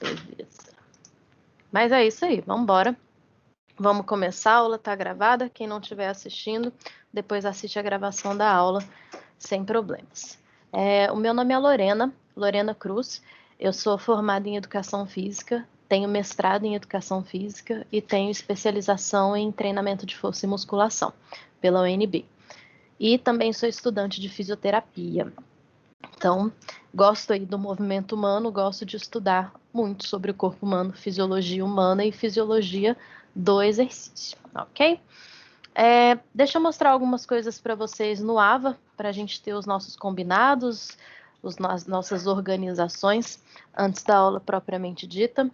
Beleza. Mas é isso aí, vamos embora. Vamos começar, a aula está gravada. Quem não estiver assistindo, depois assiste a gravação da aula, sem problemas. O meu nome é Lorena Cruz. Eu sou formada em Educação Física, tenho mestrado em Educação Física e tenho especialização em treinamento de força e musculação, pela UNB. E também sou estudante de fisioterapia. Então, gosto aí do movimento humano, gosto de estudar muito sobre o corpo humano, fisiologia humana e fisiologia do exercício, ok? Deixa eu mostrar algumas coisas para vocês no AVA, para a gente ter os nossos combinados, as nossas organizações, antes da aula propriamente dita.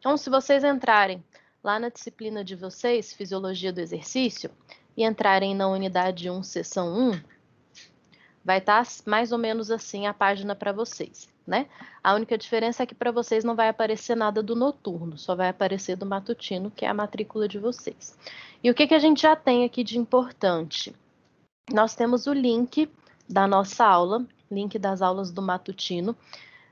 Então, se vocês entrarem lá na disciplina de vocês, Fisiologia do Exercício, e entrarem na unidade 1, seção 1, vai estar mais ou menos assim a página para vocês, né? A única diferença é que para vocês não vai aparecer nada do noturno, só vai aparecer do matutino, que é a matrícula de vocês. E o que a gente já tem aqui de importante? Nós temos o link da nossa aula, link das aulas do matutino.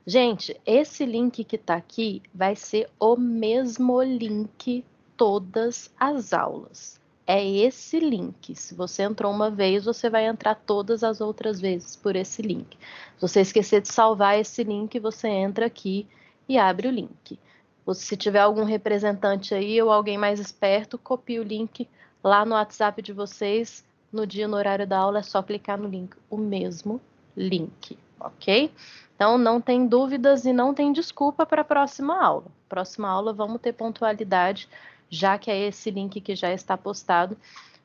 Gente, esse link que está aqui vai ser o mesmo link todas as aulas. É esse link. Se você entrou uma vez, você vai entrar todas as outras vezes por esse link. Se você esquecer de salvar esse link, você entra aqui e abre o link. Ou se tiver algum representante aí ou alguém mais esperto, copie o link lá no WhatsApp de vocês. No dia, no horário da aula, é só clicar no link, o mesmo link, ok? Então, não tem dúvidas e não tem desculpa para a próxima aula. Próxima aula, vamos ter pontualidade, já que é esse link que já está postado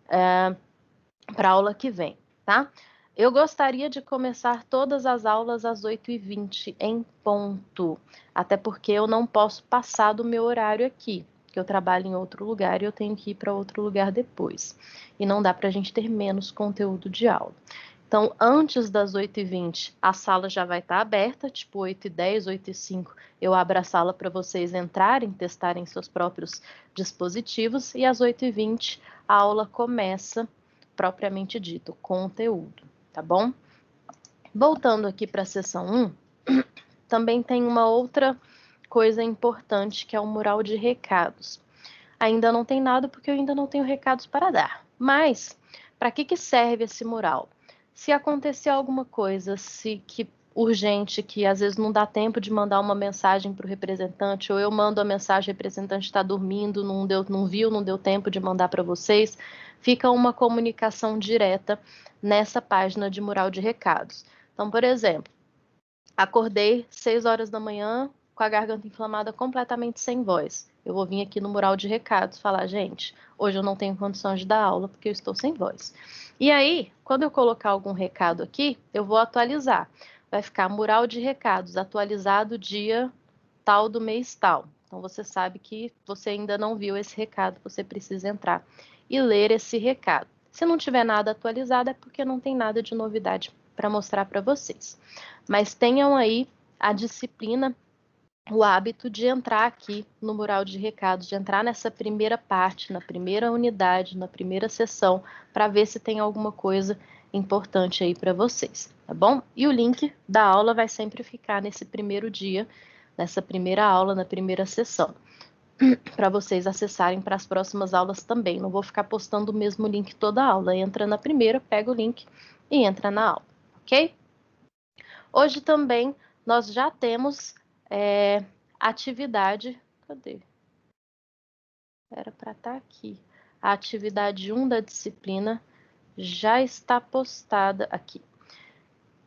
para a aula que vem, tá? Eu gostaria de começar todas as aulas às 8h20 em ponto, até porque eu não posso passar do meu horário aqui, que eu trabalho em outro lugar e eu tenho que ir para outro lugar depois. E não dá para a gente ter menos conteúdo de aula. Então, antes das 8h20, a sala já vai estar aberta, tipo 8h10, 8h05, eu abro a sala para vocês entrarem, testarem seus próprios dispositivos, e às 8h20 a aula começa, propriamente dito, conteúdo, tá bom? Voltando aqui para a sessão 1, também tem uma outra coisa importante, que é o mural de recados. Ainda não tem nada, porque eu ainda não tenho recados para dar, mas para que serve esse mural? Se acontecer alguma coisa, urgente, que às vezes não dá tempo de mandar uma mensagem para o representante, ou eu mando a mensagem, o representante está dormindo, não deu tempo de mandar para vocês, fica uma comunicação direta nessa página de mural de recados. Então, por exemplo, acordei 6 horas da manhã com a garganta inflamada, completamente sem voz. Eu vou vir aqui no mural de recados falar, gente, hoje eu não tenho condições de dar aula porque eu estou sem voz. E aí, quando eu colocar algum recado aqui, eu vou atualizar. Vai ficar mural de recados, atualizado dia tal do mês tal. Então, você sabe que você ainda não viu esse recado, você precisa entrar e ler esse recado. Se não tiver nada atualizado, é porque não tem nada de novidade para mostrar para vocês. Mas tenham aí a disciplina, o hábito de entrar aqui no mural de recados, de entrar nessa primeira parte, na primeira unidade, na primeira sessão, para ver se tem alguma coisa importante aí para vocês, tá bom? E o link da aula vai sempre ficar nesse primeiro dia, nessa primeira aula, na primeira sessão, para vocês acessarem para as próximas aulas também. Não vou ficar postando o mesmo link toda a aula. Entra na primeira, pega o link e entra na aula, ok? Hoje também nós já temos atividade. Cadê? Era para estar aqui. A atividade 1 da disciplina já está postada aqui.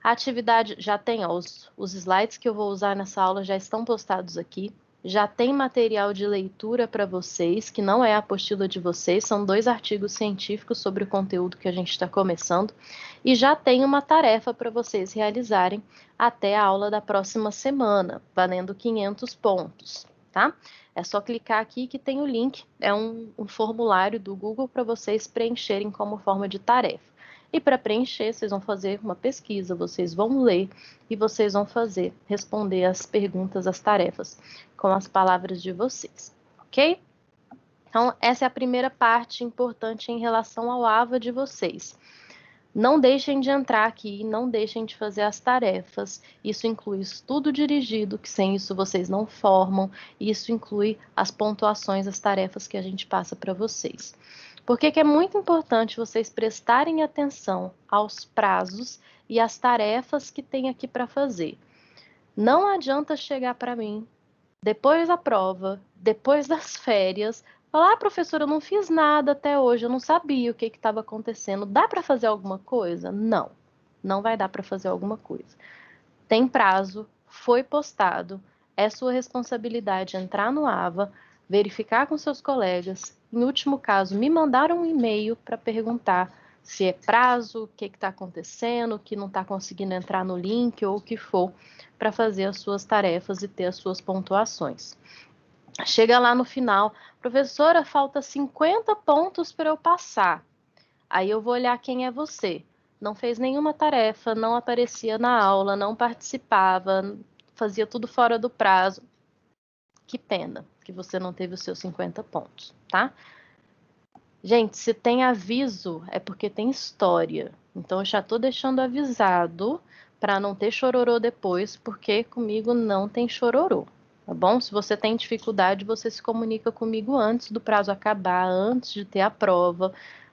A atividade já tem, os slides que eu vou usar nessa aula já estão postados aqui. Já tem material de leitura para vocês, que não é a apostila de vocês, são 2 artigos científicos sobre o conteúdo que a gente está começando. E já tem uma tarefa para vocês realizarem até a aula da próxima semana, valendo 500 pontos, tá? É só clicar aqui que tem o link, é um formulário do Google para vocês preencherem como forma de tarefa. E para preencher, vocês vão fazer uma pesquisa, vocês vão ler e vocês vão responder as perguntas, as tarefas, com as palavras de vocês, ok? Então, essa é a primeira parte importante em relação ao AVA de vocês. Não deixem de entrar aqui, não deixem de fazer as tarefas. Isso inclui estudo dirigido, que sem isso vocês não formam. Isso inclui as pontuações, as tarefas que a gente passa para vocês. Por que é muito importante vocês prestarem atenção aos prazos e às tarefas que tem aqui para fazer? Não adianta chegar para mim depois da prova, depois das férias, falar, professora, eu não fiz nada até hoje, eu não sabia o que estava acontecendo. Dá para fazer alguma coisa? Não, não vai dar para fazer alguma coisa. Tem prazo, foi postado, é sua responsabilidade entrar no AVA, verificar com seus colegas, em último caso, me mandar um e-mail para perguntar se é prazo, o que está acontecendo, que não está conseguindo entrar no link ou o que for, para fazer as suas tarefas e ter as suas pontuações. Chega lá no final, professora, falta 50 pontos para eu passar. Aí eu vou olhar quem é você. Não fez nenhuma tarefa, não aparecia na aula, não participava, fazia tudo fora do prazo. Que pena que você não teve os seus 50 pontos, tá? Gente, se tem aviso, é porque tem história. Então eu já tô deixando avisado para não ter chororô depois, porque comigo não tem chororô, tá bom? Se você tem dificuldade, você se comunica comigo antes do prazo acabar, antes de ter a prova,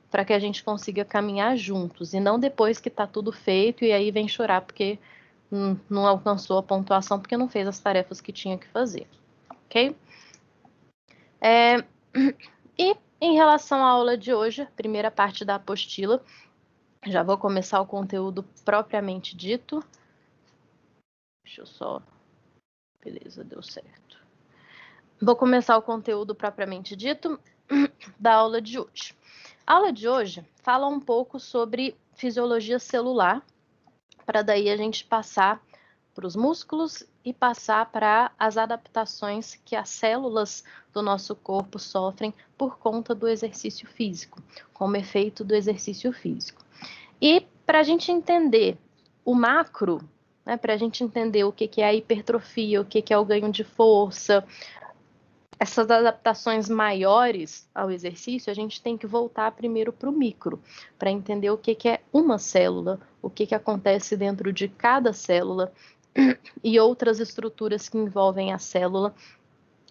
para que a gente consiga caminhar juntos e não depois que tá tudo feito e aí vem chorar porque não alcançou a pontuação porque não fez as tarefas que tinha que fazer, ok? E em relação à aula de hoje, a primeira parte da apostila, já vou começar o conteúdo propriamente dito. Deixa eu só... Beleza, deu certo. Vou começar o conteúdo propriamente dito da aula de hoje. A aula de hoje fala um pouco sobre fisiologia celular, para daí a gente passar para os músculos e passar para as adaptações que as células do nosso corpo sofrem por conta do exercício físico, como efeito do exercício físico. E para a gente entender o macro, né, para a gente entender o que é a hipertrofia, o que é o ganho de força, essas adaptações maiores ao exercício, a gente tem que voltar primeiro para o micro, para entender o que é uma célula, o que acontece dentro de cada célula e outras estruturas que envolvem a célula,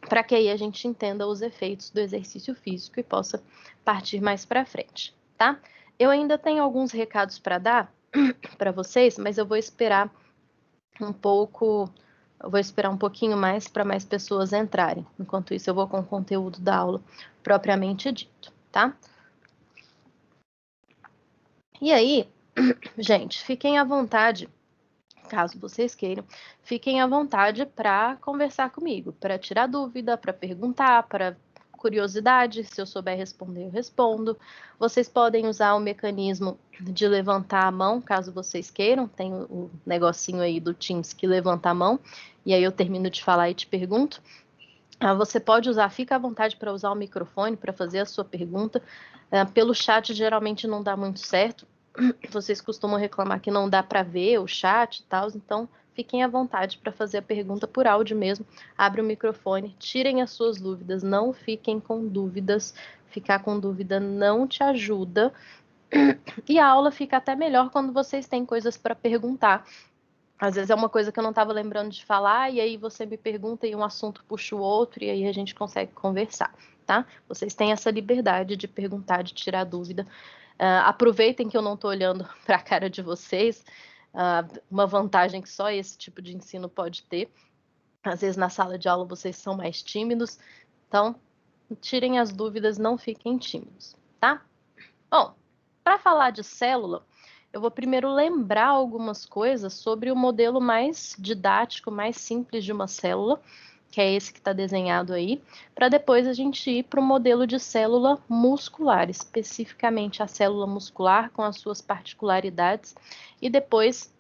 para que aí a gente entenda os efeitos do exercício físico e possa partir mais para frente, tá? Eu ainda tenho alguns recados para dar para vocês, mas eu vou esperar um pouquinho mais para mais pessoas entrarem. Enquanto isso, eu vou com o conteúdo da aula propriamente dito, tá? E aí, gente, fiquem à vontade, caso vocês queiram, fiquem à vontade para conversar comigo, para tirar dúvida, para perguntar, para curiosidade, se eu souber responder, eu respondo. Vocês podem usar o mecanismo de levantar a mão, caso vocês queiram. Tem o negocinho aí do Teams que levanta a mão, e aí eu termino de falar e te pergunto. Você pode usar, fica à vontade para usar o microfone para fazer a sua pergunta. Pelo chat geralmente não dá muito certo. Vocês costumam reclamar que não dá para ver o chat e tal, então fiquem à vontade para fazer a pergunta por áudio mesmo. Abre o microfone, tirem as suas dúvidas, não fiquem com dúvidas. Ficar com dúvida não te ajuda. E a aula fica até melhor quando vocês têm coisas para perguntar. Às vezes é uma coisa que eu não estava lembrando de falar, e aí você me pergunta e um assunto puxa o outro, e aí a gente consegue conversar, tá? Vocês têm essa liberdade de perguntar, de tirar dúvida. Aproveitem que eu não estou olhando para a cara de vocês, uma vantagem que só esse tipo de ensino pode ter. Às vezes na sala de aula vocês são mais tímidos, então tirem as dúvidas, não fiquem tímidos, tá? Bom, para falar de célula, eu vou primeiro lembrar algumas coisas sobre o modelo mais didático, mais simples de uma célula, que é esse que está desenhado aí, para depois a gente ir para o modelo de célula muscular, especificamente a célula muscular com as suas particularidades, e depois,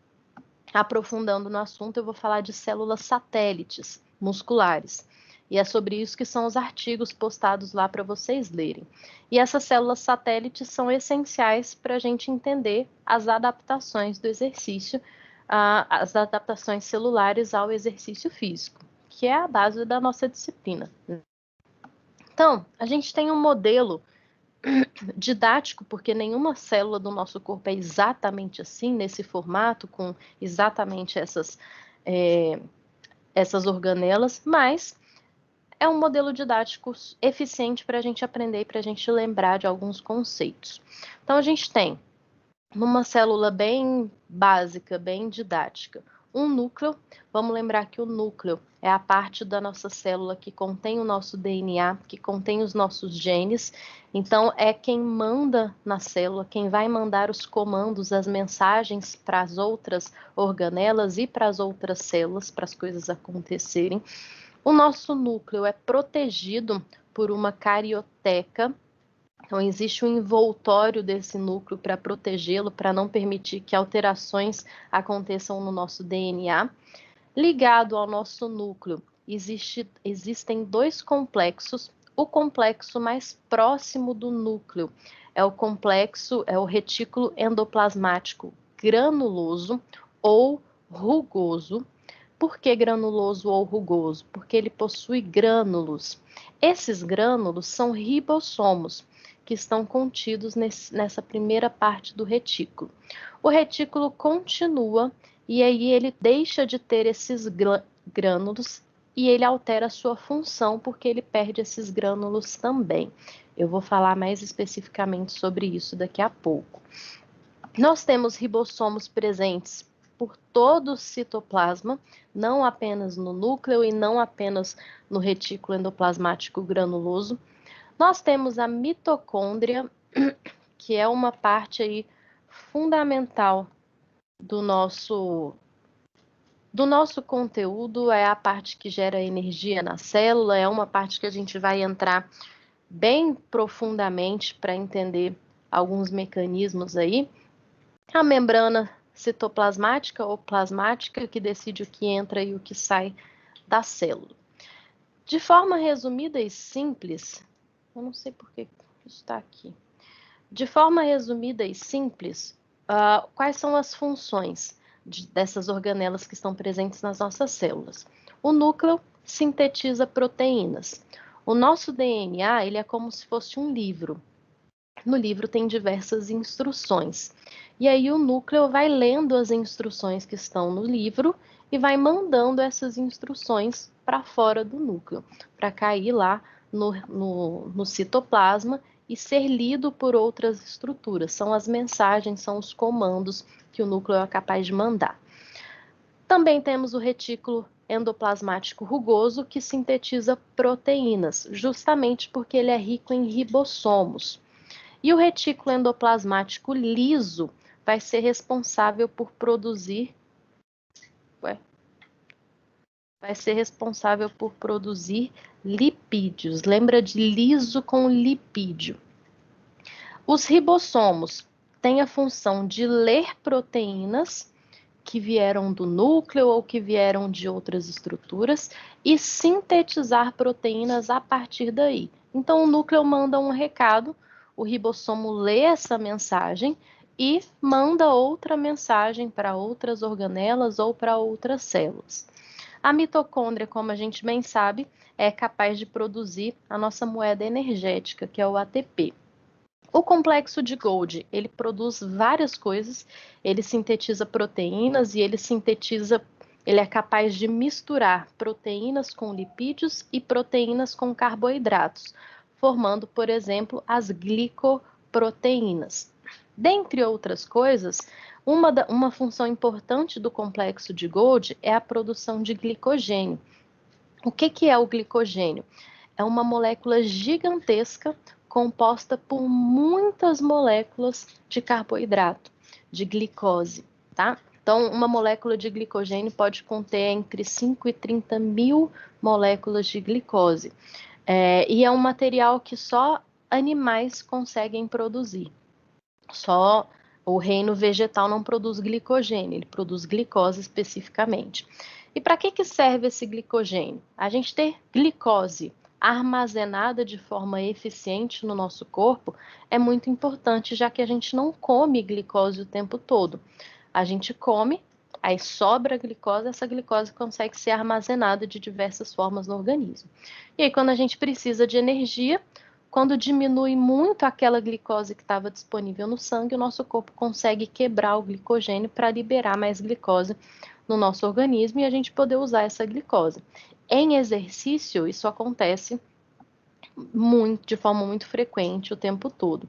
aprofundando no assunto, eu vou falar de células satélites musculares. E é sobre isso que são os artigos postados lá para vocês lerem. E essas células satélites são essenciais para a gente entender as adaptações do exercício, as adaptações celulares ao exercício físico, que é a base da nossa disciplina. Então, a gente tem um modelo didático, porque nenhuma célula do nosso corpo é exatamente assim, nesse formato, com exatamente essas organelas, mas é um modelo didático eficiente para a gente aprender e para a gente lembrar de alguns conceitos. Então, a gente tem, numa célula bem básica, bem didática, um núcleo. Vamos lembrar que o núcleo é a parte da nossa célula que contém o nosso DNA, que contém os nossos genes. Então, é quem manda na célula, quem vai mandar os comandos, as mensagens para as outras organelas e para as outras células, para as coisas acontecerem. O nosso núcleo é protegido por uma carioteca. Então, existe um envoltório desse núcleo para protegê-lo, para não permitir que alterações aconteçam no nosso DNA. Ligado ao nosso núcleo, existem dois complexos. O complexo mais próximo do núcleo é o retículo endoplasmático granuloso ou rugoso. Por que granuloso ou rugoso? Porque ele possui grânulos. Esses grânulos são ribossomos, que estão contidos nessa primeira parte do retículo. O retículo continua e aí ele deixa de ter esses grânulos e ele altera a sua função porque ele perde esses grânulos também. Eu vou falar mais especificamente sobre isso daqui a pouco. Nós temos ribossomos presentes por todo o citoplasma, não apenas no núcleo e não apenas no retículo endoplasmático granuloso. Nós temos a mitocôndria, que é uma parte aí fundamental do nosso conteúdo, é a parte que gera energia na célula, é uma parte que a gente vai entrar bem profundamente para entender alguns mecanismos aí. A membrana citoplasmática ou plasmática, que decide o que entra e o que sai da célula. De forma resumida e simples, eu não sei por que isso está aqui. De forma resumida e simples, quais são as funções dessas organelas que estão presentes nas nossas células? O núcleo sintetiza proteínas. O nosso DNA, ele é como se fosse um livro. No livro tem diversas instruções. E aí o núcleo vai lendo as instruções que estão no livro e vai mandando essas instruções para fora do núcleo, para cair lá no citoplasma e ser lido por outras estruturas. São as mensagens, são os comandos que o núcleo é capaz de mandar. Também temos o retículo endoplasmático rugoso, que sintetiza proteínas, justamente porque ele é rico em ribossomos. E o retículo endoplasmático liso vai ser responsável por produzir lipídios. Lembra de liso com lipídio. Os ribossomos têm a função de ler proteínas que vieram do núcleo ou que vieram de outras estruturas e sintetizar proteínas a partir daí. Então, o núcleo manda um recado, o ribossomo lê essa mensagem e manda outra mensagem para outras organelas ou para outras células. A mitocôndria, como a gente bem sabe, é capaz de produzir a nossa moeda energética, que é o ATP. O complexo de Golgi, ele produz várias coisas, ele sintetiza proteínas e ele é capaz de misturar proteínas com lipídios e proteínas com carboidratos, formando, por exemplo, as glicoproteínas. Dentre outras coisas, uma função importante do complexo de Golgi é a produção de glicogênio. O que é o glicogênio? É uma molécula gigantesca composta por muitas moléculas de carboidrato, de glicose, tá? Então, uma molécula de glicogênio pode conter entre 5 e 30 mil moléculas de glicose. E é um material que só animais conseguem produzir. Só o reino vegetal não produz glicogênio, ele produz glicose especificamente. E para que serve esse glicogênio? A gente ter glicose armazenada de forma eficiente no nosso corpo é muito importante, já que a gente não come glicose o tempo todo. A gente come, aí sobra a glicose, essa glicose consegue ser armazenada de diversas formas no organismo. E aí, quando a gente precisa de energia, Quando diminui muito aquela glicose que estava disponível no sangue, o nosso corpo consegue quebrar o glicogênio para liberar mais glicose no nosso organismo e a gente poder usar essa glicose. Em exercício, isso acontece de forma muito frequente o tempo todo.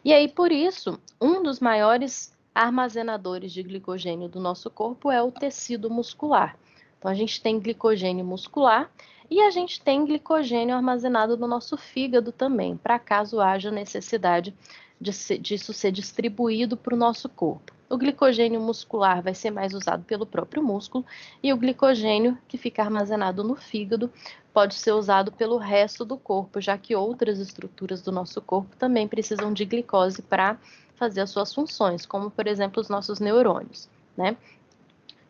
E aí, por isso, um dos maiores armazenadores de glicogênio do nosso corpo é o tecido muscular. Então, a gente tem glicogênio muscular e a gente tem glicogênio armazenado no nosso fígado também, para caso haja necessidade disso ser distribuído para o nosso corpo. O glicogênio muscular vai ser mais usado pelo próprio músculo e o glicogênio que fica armazenado no fígado pode ser usado pelo resto do corpo, já que outras estruturas do nosso corpo também precisam de glicose para fazer as suas funções, como, por exemplo, os nossos neurônios, né?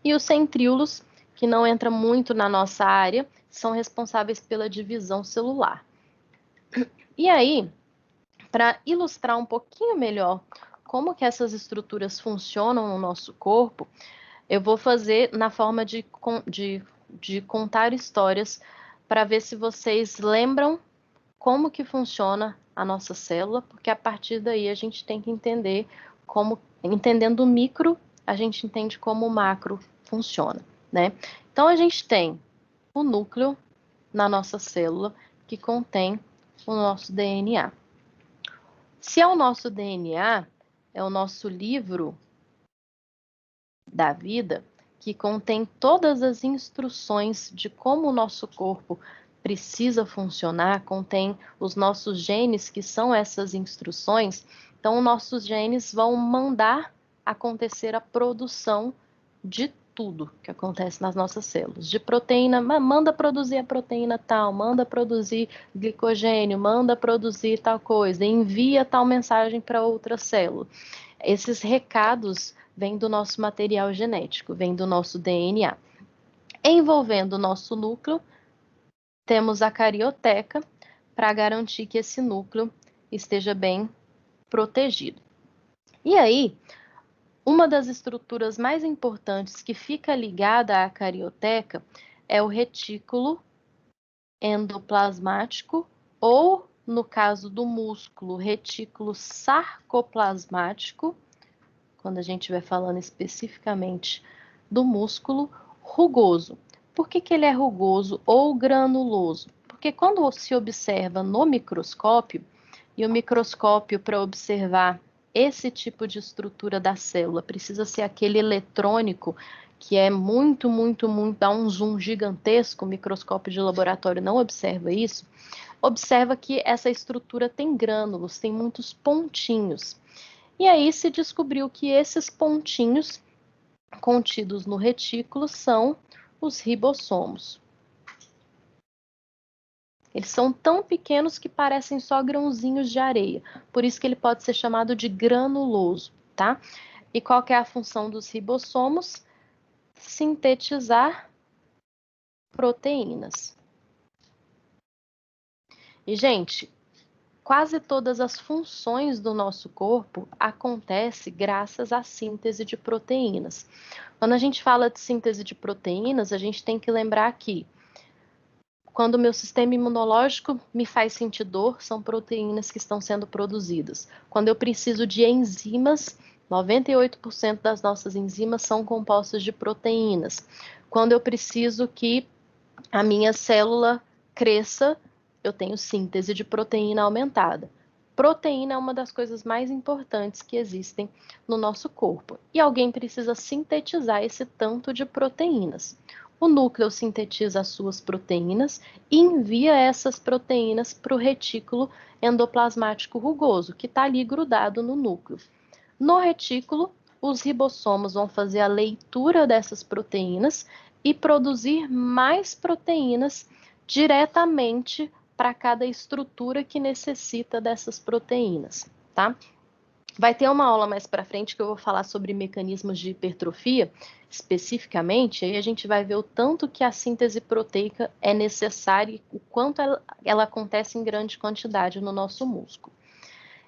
E os centríolos, que não entra muito na nossa área, são responsáveis pela divisão celular. E aí, para ilustrar um pouquinho melhor como que essas estruturas funcionam no nosso corpo, eu vou fazer na forma de contar histórias para ver se vocês lembram como que funciona a nossa célula, porque a partir daí a gente tem que entender como, entendendo o micro, a gente entende como o macro funciona, né? Então a gente tem o núcleo na nossa célula que contém o nosso DNA. Se é o nosso DNA, é o nosso livro da vida, que contém todas as instruções de como o nosso corpo precisa funcionar, contém os nossos genes, que são essas instruções. Então, nossos genes vão mandar acontecer a produção de tudo que acontece nas nossas células. De proteína, manda produzir a proteína tal, manda produzir glicogênio, manda produzir tal coisa, envia tal mensagem para outra célula. Esses recados vêm do nosso material genético, vêm do nosso DNA. Envolvendo o nosso núcleo, temos a carioteca para garantir que esse núcleo esteja bem protegido. E aí, uma das estruturas mais importantes que fica ligada à carioteca é o retículo endoplasmático ou, no caso do músculo, retículo sarcoplasmático, quando a gente estiver falando especificamente do músculo rugoso. Por que ele é rugoso ou granuloso? Porque quando se observa no microscópio, e o microscópio para observar esse tipo de estrutura da célula precisa ser aquele eletrônico que é muito, dá um zoom gigantesco, o microscópio de laboratório não observa isso, observa que essa estrutura tem grânulos, tem muitos pontinhos. E aí se descobriu que esses pontinhos contidos no retículo são os ribossomos. Eles são tão pequenos que parecem só grãozinhos de areia, por isso que ele pode ser chamado de granuloso, tá? E qual que é a função dos ribossomos? Sintetizar proteínas. E, gente, quase todas as funções do nosso corpo acontecem graças à síntese de proteínas. Quando a gente fala de síntese de proteínas, a gente tem que lembrar que quando o meu sistema imunológico me faz sentir dor, são proteínas que estão sendo produzidas. Quando eu preciso de enzimas, 98% das nossas enzimas são compostas de proteínas. Quando eu preciso que a minha célula cresça, eu tenho síntese de proteína aumentada. Proteína é uma das coisas mais importantes que existem no nosso corpo. E alguém precisa sintetizar esse tanto de proteínas. O núcleo sintetiza as suas proteínas e envia essas proteínas para o retículo endoplasmático rugoso, que está ali grudado no núcleo. No retículo, os ribossomos vão fazer a leitura dessas proteínas e produzir mais proteínas diretamente para cada estrutura que necessita dessas proteínas, tá? Vai ter uma aula mais para frente que eu vou falar sobre mecanismos de hipertrofia, especificamente, aí a gente vai ver o tanto que a síntese proteica é necessária e o quanto ela acontece em grande quantidade no nosso músculo.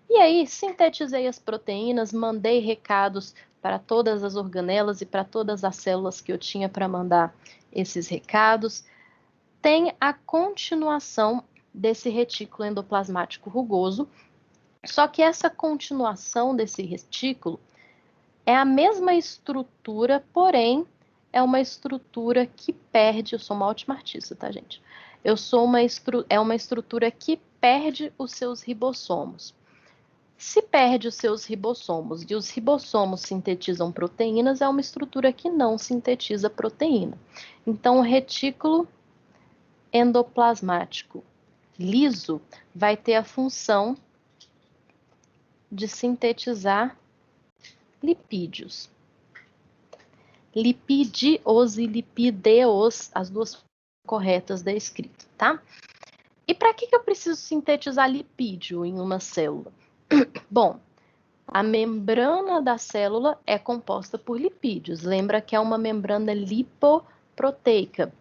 E aí, sintetizei as proteínas, mandei recados para todas as organelas e para todas as células que eu tinha para mandar esses recados. Tem a continuação desse retículo endoplasmático rugoso, só que essa continuação desse retículo é a mesma estrutura, porém é uma estrutura que perde. Eu sou uma ótima artista, tá, gente? É uma estrutura que perde os seus ribossomos. Se perde os seus ribossomos e os ribossomos sintetizam proteínas, é uma estrutura que não sintetiza proteína. Então, o retículo endoplasmático liso vai ter a função de sintetizar lipídios. Lipídios e lipideos, as duas corretas da escrita, tá? E para que eu preciso sintetizar lipídio em uma célula? Bom, a membrana da célula é composta por lipídios. Lembra que é uma membrana lipoproteica,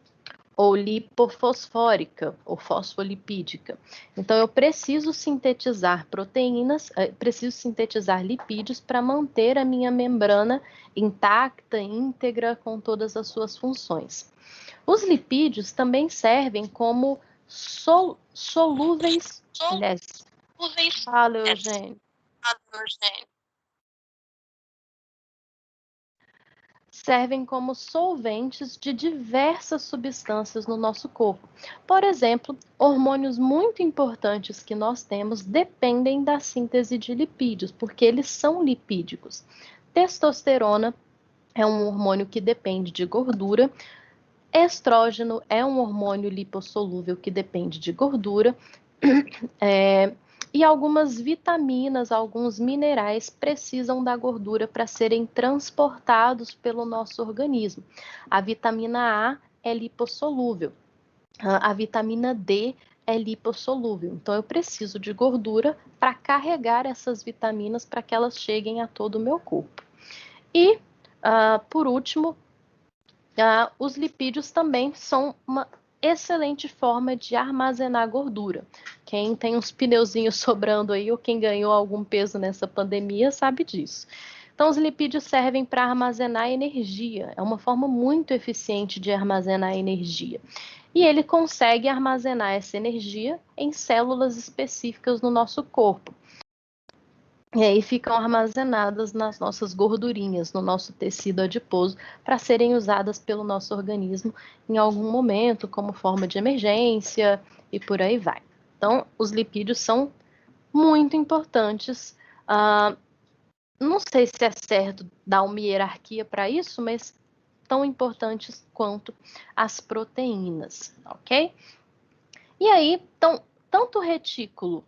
ou lipofosfórica, ou fosfolipídica. Então, eu preciso sintetizar proteínas, preciso sintetizar lipídios para manter a minha membrana intacta, íntegra, com todas as suas funções. Os lipídios também servem como solúveis. Fala, Eugênio. Servem como solventes de diversas substâncias no nosso corpo. Por exemplo, hormônios muito importantes que nós temos dependem da síntese de lipídios, porque eles são lipídicos. Testosterona é um hormônio que depende de gordura. Estrógeno é um hormônio lipossolúvel que depende de gordura. E algumas vitaminas, alguns minerais precisam da gordura para serem transportados pelo nosso organismo. A vitamina A é lipossolúvel, a vitamina D é lipossolúvel. Então, eu preciso de gordura para carregar essas vitaminas para que elas cheguem a todo o meu corpo. E, por último, os lipídios também são uma excelente forma de armazenar gordura. Quem tem uns pneuzinhos sobrando aí, ou quem ganhou algum peso nessa pandemia, sabe disso. Então, os lipídios servem para armazenar energia. É uma forma muito eficiente de armazenar energia. E ele consegue armazenar essa energia em células específicas no nosso corpo. E aí ficam armazenadas nas nossas gordurinhas, no nosso tecido adiposo, para serem usadas pelo nosso organismo em algum momento, como forma de emergência e por aí vai. Então, os lipídios são muito importantes. Não sei se é certo dar uma hierarquia para isso, mas tão importantes quanto as proteínas, ok? E aí, então, tanto o retículo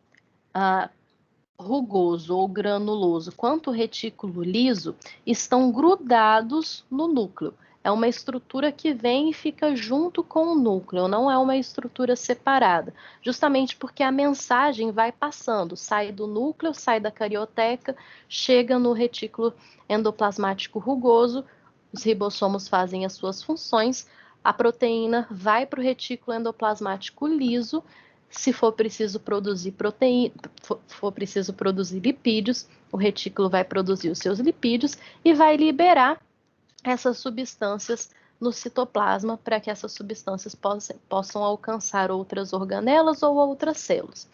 rugoso ou granuloso quanto o retículo liso estão grudados no núcleo. É uma estrutura que vem e fica junto com o núcleo, não é uma estrutura separada, justamente porque a mensagem vai passando, sai do núcleo, sai da carioteca, chega no retículo endoplasmático rugoso, os ribossomos fazem as suas funções, a proteína vai para o retículo endoplasmático liso. Se for preciso produzir proteína, for preciso produzir lipídios, o retículo vai produzir os seus lipídios e vai liberar essas substâncias no citoplasma para que essas substâncias possam alcançar outras organelas ou outras células.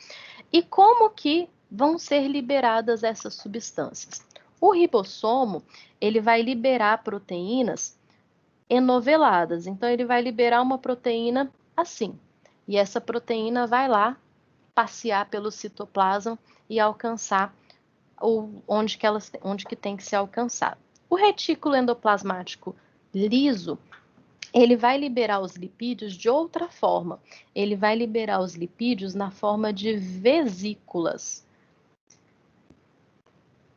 E como que vão ser liberadas essas substâncias? O ribossomo, ele vai liberar proteínas enoveladas. Então, ele vai liberar uma proteína assim. E essa proteína vai lá passear pelo citoplasma e alcançar onde que tem que ser alcançado. O retículo endoplasmático liso, ele vai liberar os lipídios de outra forma. Ele vai liberar os lipídios na forma de vesículas.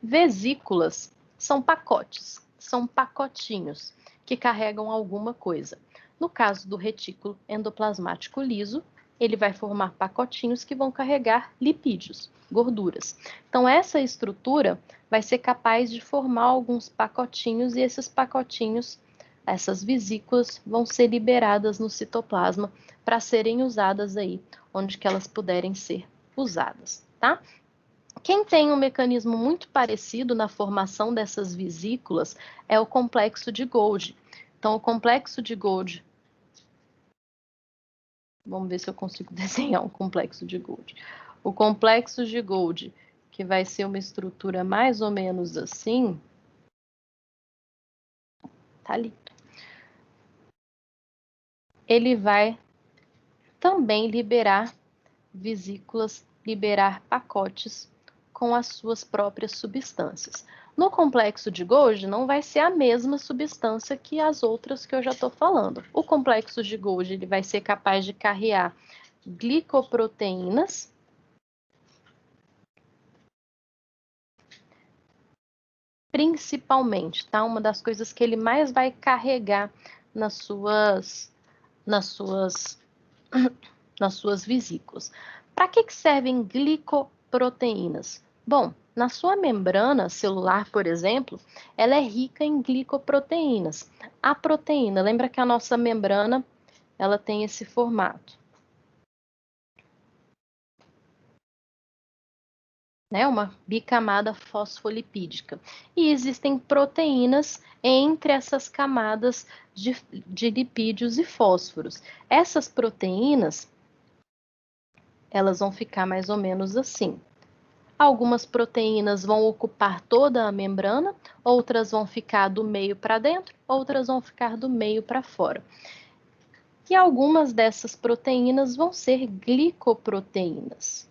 Vesículas são pacotes, são pacotinhos que carregam alguma coisa. No caso do retículo endoplasmático liso, ele vai formar pacotinhos que vão carregar lipídios, gorduras. Então, essa estrutura vai ser capaz de formar alguns pacotinhos e esses pacotinhos, essas vesículas, vão ser liberadas no citoplasma para serem usadas aí onde que elas puderem ser usadas, tá? Quem tem um mecanismo muito parecido na formação dessas vesículas é o complexo de Golgi. Então, o complexo de Golgi Vamos ver se eu consigo desenhar um complexo de Golgi. O complexo de Golgi, que vai ser uma estrutura mais ou menos assim, tá lindo. Ele vai também liberar vesículas, liberar pacotes com as suas próprias substâncias. No complexo de Golgi não vai ser a mesma substância que as outras que eu já estou falando. O complexo de Golgi ele vai ser capaz de carrear glicoproteínas, principalmente, tá? Uma das coisas que ele mais vai carregar nas suas vesículas. Para que servem glicoproteínas? Bom, na sua membrana celular, por exemplo, ela é rica em glicoproteínas. A proteína, lembra que a nossa membrana, ela tem esse formato, né? Uma bicamada fosfolipídica. E existem proteínas entre essas camadas de lipídios e fósforos. Essas proteínas, elas vão ficar mais ou menos assim. Algumas proteínas vão ocupar toda a membrana, outras vão ficar do meio para dentro, outras vão ficar do meio para fora. E algumas dessas proteínas vão ser glicoproteínas.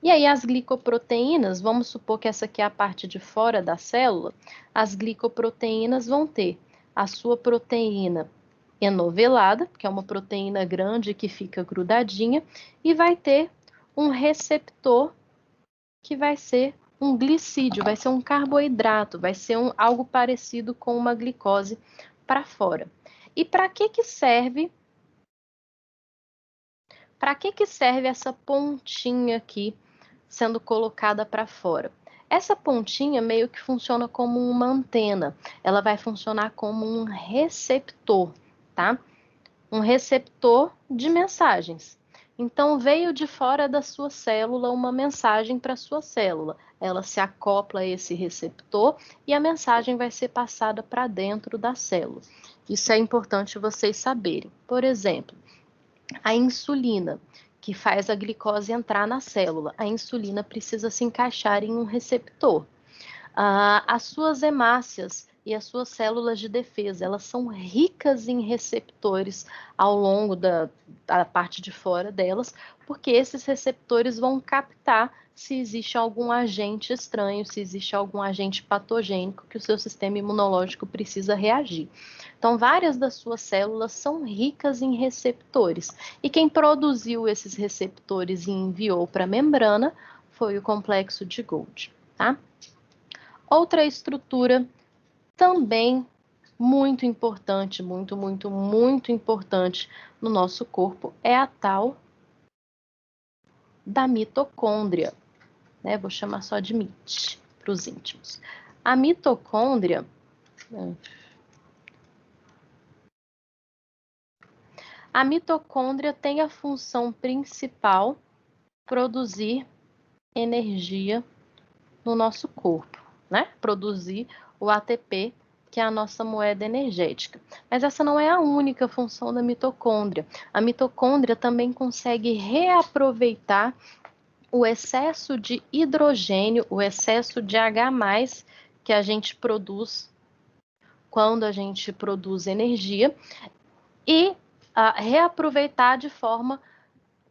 E aí as glicoproteínas, vamos supor que essa aqui é a parte de fora da célula, as glicoproteínas vão ter a sua proteína enovelada, que é uma proteína grande que fica grudadinha, e vai ter um receptor que vai ser um glicídio, vai ser um carboidrato, vai ser algo parecido com uma glicose para fora. E para que serve? Para que serve essa pontinha aqui sendo colocada para fora? Essa pontinha meio que funciona como uma antena. Ela vai funcionar como um receptor, tá? Um receptor de mensagens. Então, veio de fora da sua célula uma mensagem para a sua célula. Ela se acopla a esse receptor e a mensagem vai ser passada para dentro da célula. Isso é importante vocês saberem. Por exemplo, a insulina, que faz a glicose entrar na célula. A insulina precisa se encaixar em um receptor. As suas hemácias e as suas células de defesa, elas são ricas em receptores ao longo da parte de fora delas, porque esses receptores vão captar se existe algum agente estranho, se existe algum agente patogênico que o seu sistema imunológico precisa reagir. Então, várias das suas células são ricas em receptores. E quem produziu esses receptores e enviou para a membrana foi o complexo de Golgi, tá? Outra estrutura também muito importante, muito importante no nosso corpo é a tal da mitocôndria, né? Vou chamar só de MIT para os íntimos. A mitocôndria tem a função principal produzir energia no nosso corpo, né? Produzir o ATP, que é a nossa moeda energética. Mas essa não é a única função da mitocôndria. A mitocôndria também consegue reaproveitar o excesso de hidrogênio, o excesso de H+, que a gente produz quando a gente produz energia, e reaproveitar de forma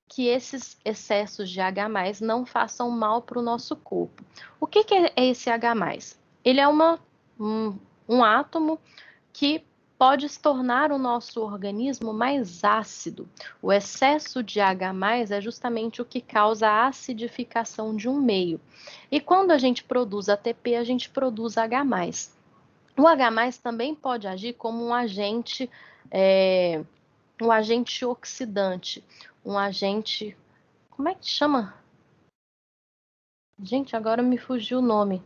que esses excessos de H+ não façam mal para o nosso corpo. O que é esse H+? Ele é um átomo que pode se tornar o nosso organismo mais ácido. O excesso de H+ é justamente o que causa a acidificação de um meio. E quando a gente produz ATP, a gente produz H+. O H+ também pode agir como um agente oxidante, um agente, como é que chama? Gente, agora me fugiu o nome.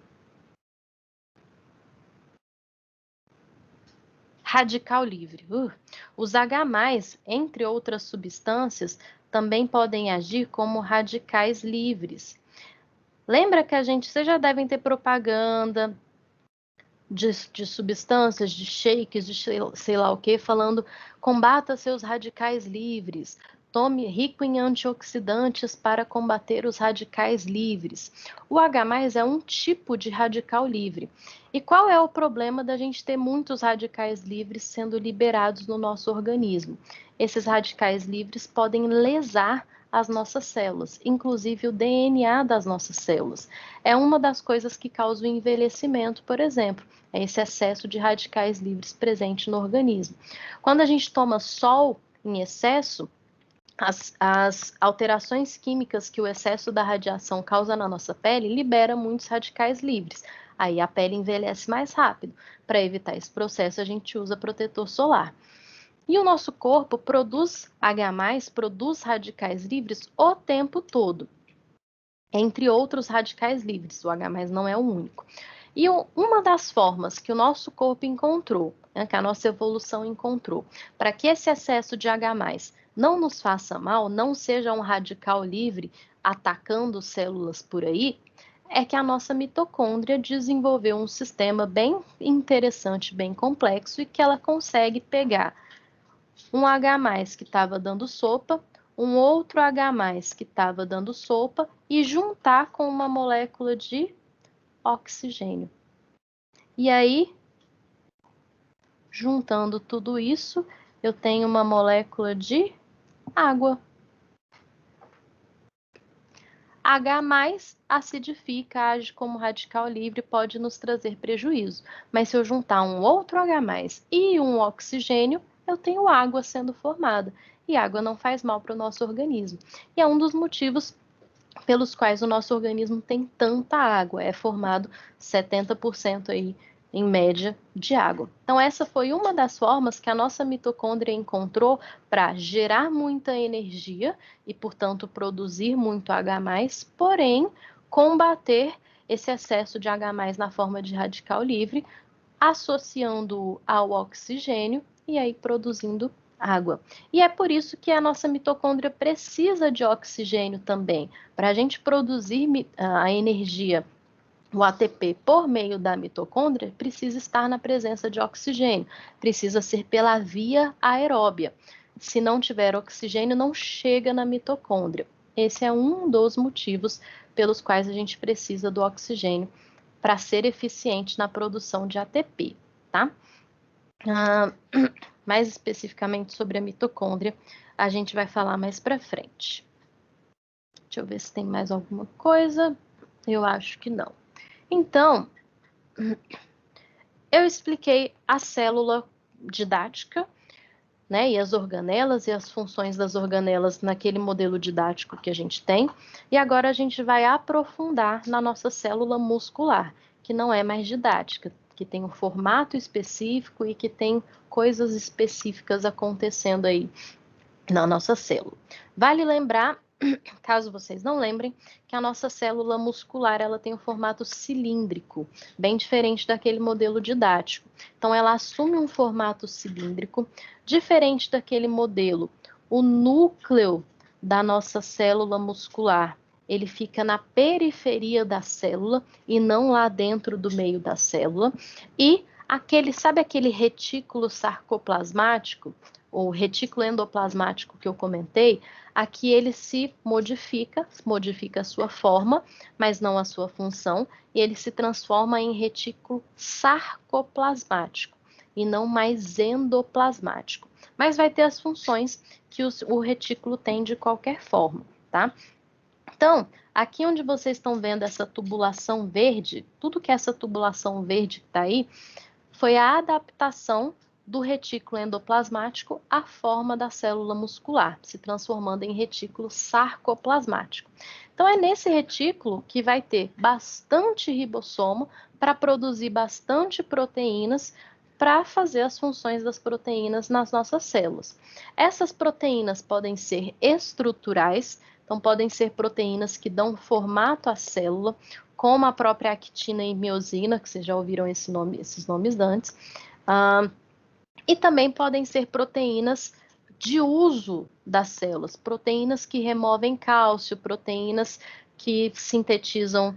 Radical livre. Os H+, entre outras substâncias, também podem agir como radicais livres. Lembra que vocês já devem ter propaganda de substâncias, de shakes, de sei lá o que, falando combata seus radicais livres, tome rico em antioxidantes para combater os radicais livres. O H+ é um tipo de radical livre. E qual é o problema da gente ter muitos radicais livres sendo liberados no nosso organismo? Esses radicais livres podem lesar as nossas células, inclusive o DNA das nossas células. É uma das coisas que causa o envelhecimento, por exemplo, é esse excesso de radicais livres presente no organismo. Quando a gente toma sol em excesso, as alterações químicas que o excesso da radiação causa na nossa pele libera muitos radicais livres. Aí a pele envelhece mais rápido. Para evitar esse processo, a gente usa protetor solar. E o nosso corpo produz H+, produz radicais livres o tempo todo, entre outros radicais livres. O H+ não é o único. E uma das formas que o nosso corpo encontrou, que a nossa evolução encontrou, para que esse excesso de H+ não nos faça mal, não seja um radical livre atacando células por aí, é que a nossa mitocôndria desenvolveu um sistema bem interessante, bem complexo, e que ela consegue pegar um H+ que estava dando sopa, um outro H+ que estava dando sopa e juntar com uma molécula de oxigênio. E aí, juntando tudo isso, eu tenho uma molécula de água. H+ acidifica, age como radical livre, pode nos trazer prejuízo. Mas se eu juntar um outro H+ e um oxigênio, eu tenho água sendo formada. E água não faz mal para o nosso organismo. E é um dos motivos pelos quais o nosso organismo tem tanta água. É formado 70% aí, em média, de água. Então, essa foi uma das formas que a nossa mitocôndria encontrou para gerar muita energia e, portanto, produzir muito H+, porém, combater esse excesso de H+ na forma de radical livre, associando ao oxigênio e aí produzindo água. E é por isso que a nossa mitocôndria precisa de oxigênio também. Para a gente produzir a energia, o ATP, por meio da mitocôndria, precisa estar na presença de oxigênio, precisa ser pela via aeróbia. Se não tiver oxigênio, não chega na mitocôndria. Esse é um dos motivos pelos quais a gente precisa do oxigênio para ser eficiente na produção de ATP, tá? Mais especificamente sobre a mitocôndria, a gente vai falar mais para frente. Deixa eu ver se tem mais alguma coisa. Eu acho que não. Então, eu expliquei a célula didática, né, e as organelas e as funções das organelas naquele modelo didático que a gente tem. E agora a gente vai aprofundar na nossa célula muscular, que não é mais didática, que tem um formato específico e que tem coisas específicas acontecendo aí na nossa célula. Vale lembrar, caso vocês não lembrem, que a nossa célula muscular ela tem um formato cilíndrico, bem diferente daquele modelo didático. Então, ela assume um formato cilíndrico, diferente daquele modelo. O núcleo da nossa célula muscular, ele fica na periferia da célula e não lá dentro do meio da célula. E sabe aquele retículo sarcoplasmático? O retículo endoplasmático que eu comentei, aqui ele se modifica a sua forma, mas não a sua função, e ele se transforma em retículo sarcoplasmático e não mais endoplasmático. Mas vai ter as funções que o retículo tem de qualquer forma, tá? Então, aqui onde vocês estão vendo essa tubulação verde, tudo que é essa tubulação verde que está aí, foi a adaptação do retículo endoplasmático à forma da célula muscular, se transformando em retículo sarcoplasmático. Então, é nesse retículo que vai ter bastante ribossomo para produzir bastante proteínas para fazer as funções das proteínas nas nossas células. Essas proteínas podem ser estruturais, então podem ser proteínas que dão formato à célula, como a própria actina e miosina, que vocês já ouviram esses nomes antes, e também podem ser proteínas de uso das células, proteínas que removem cálcio, proteínas que sintetizam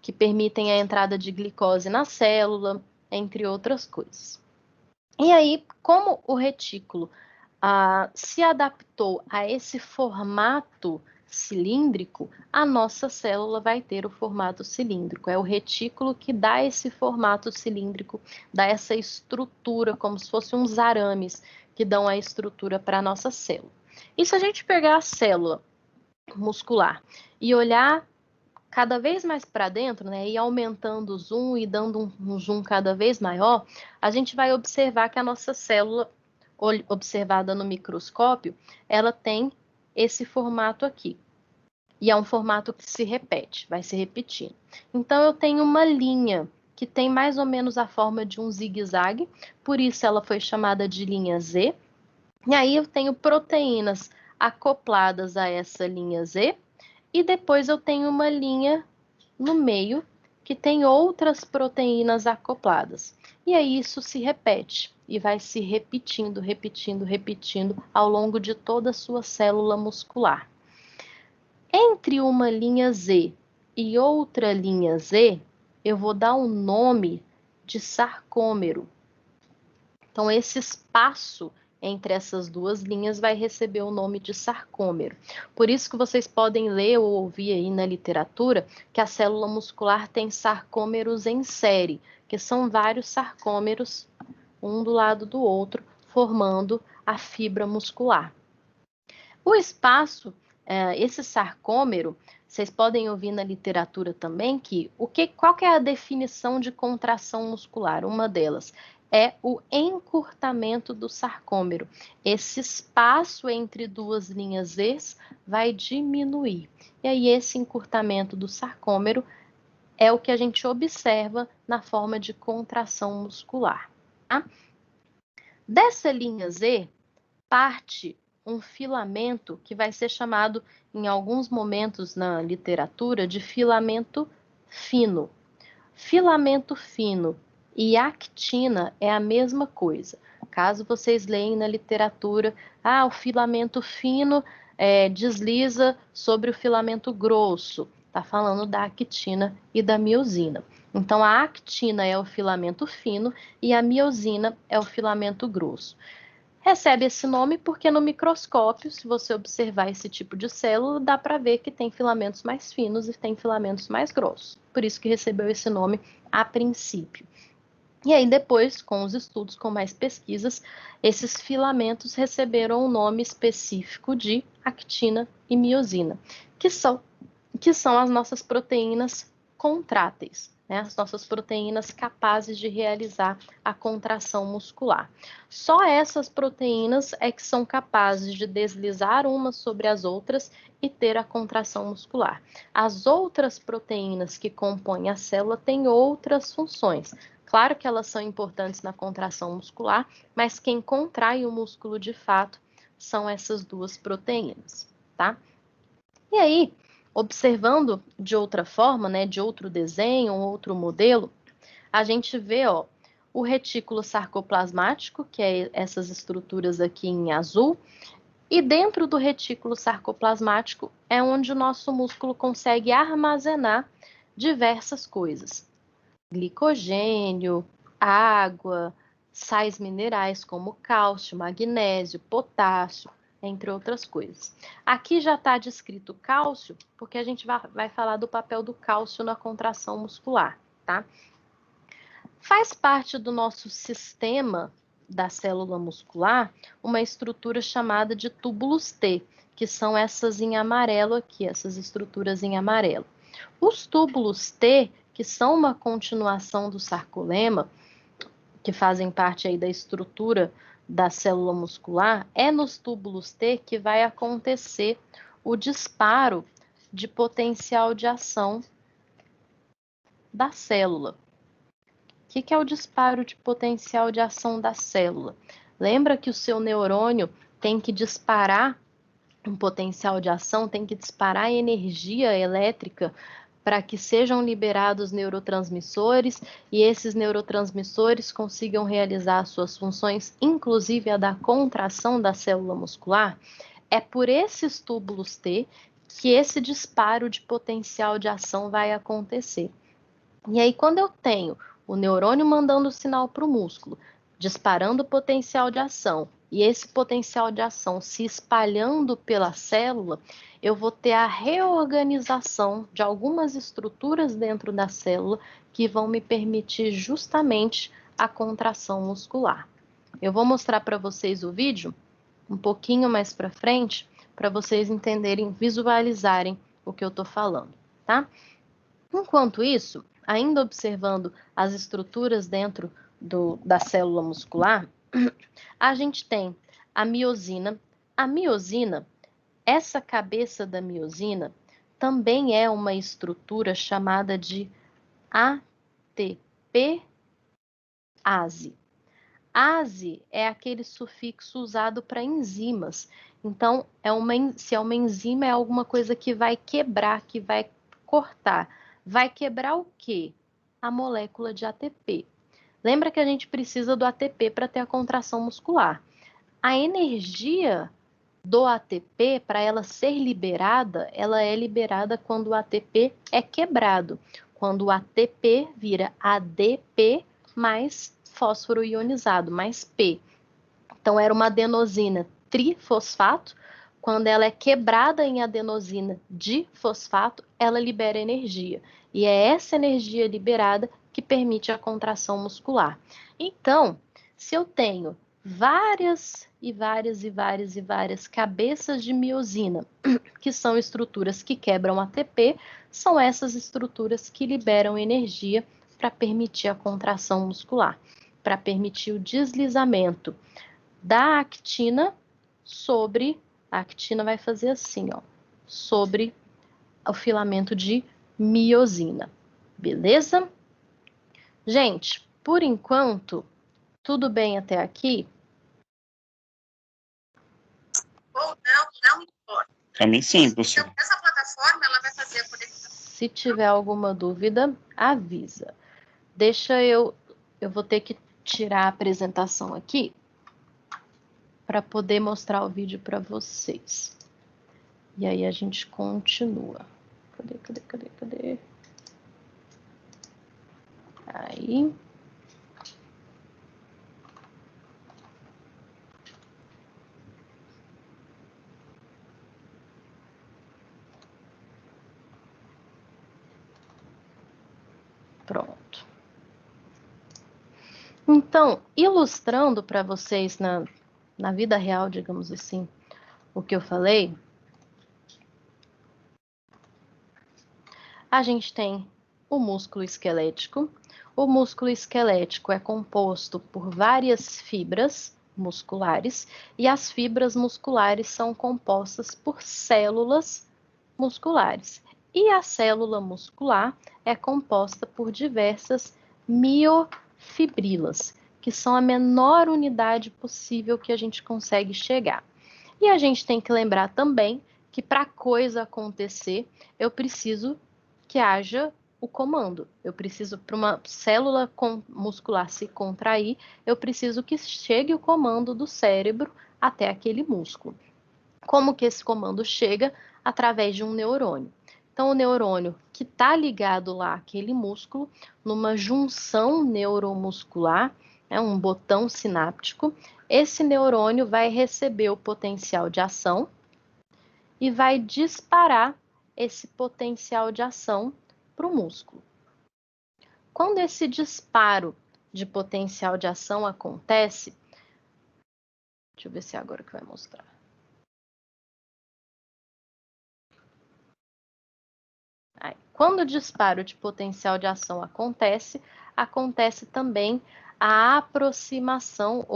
que permitem a entrada de glicose na célula, entre outras coisas. E aí, como o retículo se adaptou a esse formato cilíndrico, a nossa célula vai ter o formato cilíndrico. É o retículo que dá esse formato cilíndrico, dá essa estrutura, como se fossem uns arames que dão a estrutura para a nossa célula. E se a gente pegar a célula muscular e olhar cada vez mais para dentro, né, e aumentando o zoom e dando um zoom cada vez maior, a gente vai observar que a nossa célula, observada no microscópio, ela tem esse formato aqui. E é um formato que se repete, vai se repetindo. Então, eu tenho uma linha que tem mais ou menos a forma de um zigue-zague, por isso ela foi chamada de linha Z. E aí eu tenho proteínas acopladas a essa linha Z, e depois eu tenho uma linha no meio que tem outras proteínas acopladas. E aí isso se repete e vai se repetindo, repetindo, repetindo ao longo de toda a sua célula muscular. Entre uma linha Z e outra linha Z, eu vou dar o nome de sarcômero. Então, esse espaço entre essas duas linhas vai receber o nome de sarcômero. Por isso que vocês podem ler ou ouvir aí na literatura que a célula muscular tem sarcômeros em série, que são vários sarcômeros, um do lado do outro, formando a fibra muscular. O espaço, esse sarcômero, vocês podem ouvir na literatura também qual que é a definição de contração muscular? Uma delas é o encurtamento do sarcômero. Esse espaço entre duas linhas Z vai diminuir. E aí esse encurtamento do sarcômero é o que a gente observa na forma de contração muscular. Tá? Dessa linha Z parte um filamento que vai ser chamado, em alguns momentos na literatura, de filamento fino. Filamento fino e actina é a mesma coisa. Caso vocês leem na literatura, o filamento fino desliza sobre o filamento grosso. Está falando da actina e da miosina. Então, a actina é o filamento fino e a miosina é o filamento grosso. Recebe esse nome porque no microscópio, se você observar esse tipo de célula, dá para ver que tem filamentos mais finos e tem filamentos mais grossos. Por isso que recebeu esse nome a princípio. E aí depois, com os estudos, com mais pesquisas, esses filamentos receberam o nome específico de actina e miosina, que são as nossas proteínas contráteis, né? As nossas proteínas capazes de realizar a contração muscular. Só essas proteínas é que são capazes de deslizar umas sobre as outras e ter a contração muscular. As outras proteínas que compõem a célula têm outras funções. Claro que elas são importantes na contração muscular, mas quem contrai o músculo de fato são essas duas proteínas, tá? E aí, observando de outra forma, né, de outro desenho, outro modelo, a gente vê, o retículo sarcoplasmático, que é essas estruturas aqui em azul, e dentro do retículo sarcoplasmático é onde o nosso músculo consegue armazenar diversas coisas. Glicogênio, água, sais minerais como cálcio, magnésio, potássio, entre outras coisas. Aqui já está descrito cálcio, porque a gente vai falar do papel do cálcio na contração muscular, tá? Faz parte do nosso sistema da célula muscular uma estrutura chamada de túbulos T, que são essas em amarelo aqui, essas estruturas em amarelo. Os túbulos T, que são uma continuação do sarcolema, que fazem parte aí da estrutura da célula muscular, é nos túbulos T que vai acontecer o disparo de potencial de ação da célula. O que é o disparo de potencial de ação da célula? Lembra que o seu neurônio tem que disparar um potencial de ação, tem que disparar energia elétrica para que sejam liberados neurotransmissores e esses neurotransmissores consigam realizar suas funções, inclusive a da contração da célula muscular? É por esses túbulos T que esse disparo de potencial de ação vai acontecer. E aí, quando eu tenho o neurônio mandando o sinal para o músculo, disparando o potencial de ação, e esse potencial de ação se espalhando pela célula, eu vou ter a reorganização de algumas estruturas dentro da célula que vão me permitir justamente a contração muscular. Eu vou mostrar para vocês o vídeo um pouquinho mais para frente, para vocês entenderem, visualizarem o que eu estou falando, tá? Enquanto isso, ainda observando as estruturas dentro da célula muscular, a gente tem a miosina. A miosina, essa cabeça da miosina, também é uma estrutura chamada de ATP-ase. Ase é aquele sufixo usado para enzimas. Então, se é uma enzima, é alguma coisa que vai quebrar, que vai cortar. Vai quebrar o quê? A molécula de ATP. Lembra que a gente precisa do ATP para ter a contração muscular. A energia do ATP, para ela ser liberada, ela é liberada quando o ATP é quebrado. Quando o ATP vira ADP mais fósforo ionizado, mais P. Então, era uma adenosina trifosfato. Quando ela é quebrada em adenosina difosfato, ela libera energia. E é essa energia liberada que permite a contração muscular. Então, se eu tenho várias cabeças de miosina, que são estruturas que quebram ATP, são essas estruturas que liberam energia para permitir a contração muscular, para permitir o deslizamento da actina sobre, a actina vai fazer assim, ó, sobre o filamento de miosina, beleza? Gente, por enquanto, tudo bem até aqui? Ou não importa. Pra mim, sim, professor. Então, essa plataforma, ela vai fazer a conexão. Se tiver alguma dúvida, avisa. Eu vou ter que tirar a apresentação aqui para poder mostrar o vídeo para vocês. E aí a gente continua. Cadê? Aí. Pronto. Então, ilustrando para vocês na vida real, digamos assim, o que eu falei, a gente tem o músculo esquelético. O músculo esquelético é composto por várias fibras musculares e as fibras musculares são compostas por células musculares. E a célula muscular é composta por diversas miofibrilas, que são a menor unidade possível que a gente consegue chegar. E a gente tem que lembrar também que para a coisa acontecer, eu preciso que haja o comando. Eu preciso, para uma célula muscular se contrair, eu preciso que chegue o comando do cérebro até aquele músculo. Como que esse comando chega? Através de um neurônio. Então, o neurônio que está ligado lá àquele músculo, numa junção neuromuscular, um botão sináptico, esse neurônio vai receber o potencial de ação e vai disparar esse potencial de ação para o músculo. Quando esse disparo de potencial de ação acontece, deixa eu ver se é agora que vai mostrar. Aí, quando o disparo de potencial de ação acontece também a aproximação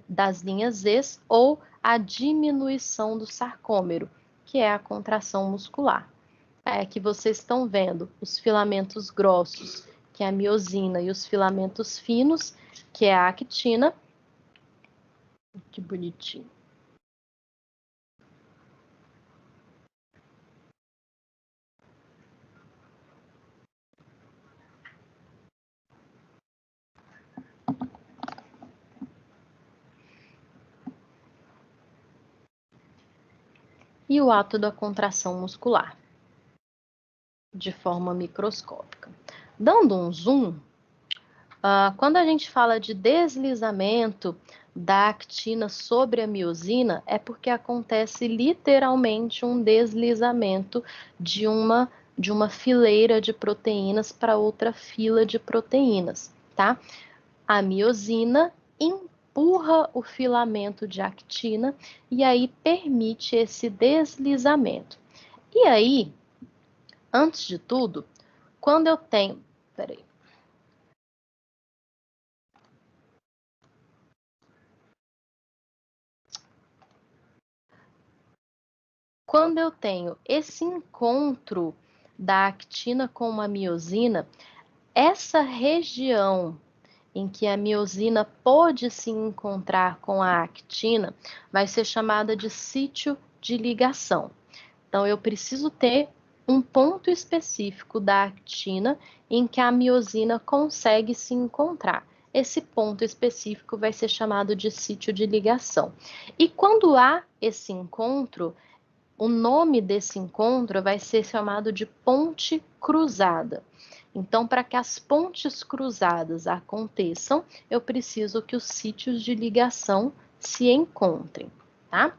das linhas Z ou a diminuição do sarcômero, que é a contração muscular. É que vocês estão vendo os filamentos grossos, que é a miosina, e os filamentos finos, que é a actina. Que bonitinho. E o ato da contração muscular, de forma microscópica. Dando um zoom, quando a gente fala de deslizamento da actina sobre a miosina, é porque acontece literalmente um deslizamento de uma fileira de proteínas para outra fila de proteínas, tá? A miosina empurra o filamento de actina e aí permite esse deslizamento. E aí, antes de tudo, quando eu tenho... Peraí. Quando eu tenho esse encontro da actina com a miosina, essa região em que a miosina pode se encontrar com a actina vai ser chamada de sítio de ligação. Então, eu preciso ter um ponto específico da actina em que a miosina consegue se encontrar. Esse ponto específico vai ser chamado de sítio de ligação. E quando há esse encontro, o nome desse encontro vai ser chamado de ponte cruzada. Então, para que as pontes cruzadas aconteçam, eu preciso que os sítios de ligação se encontrem, tá?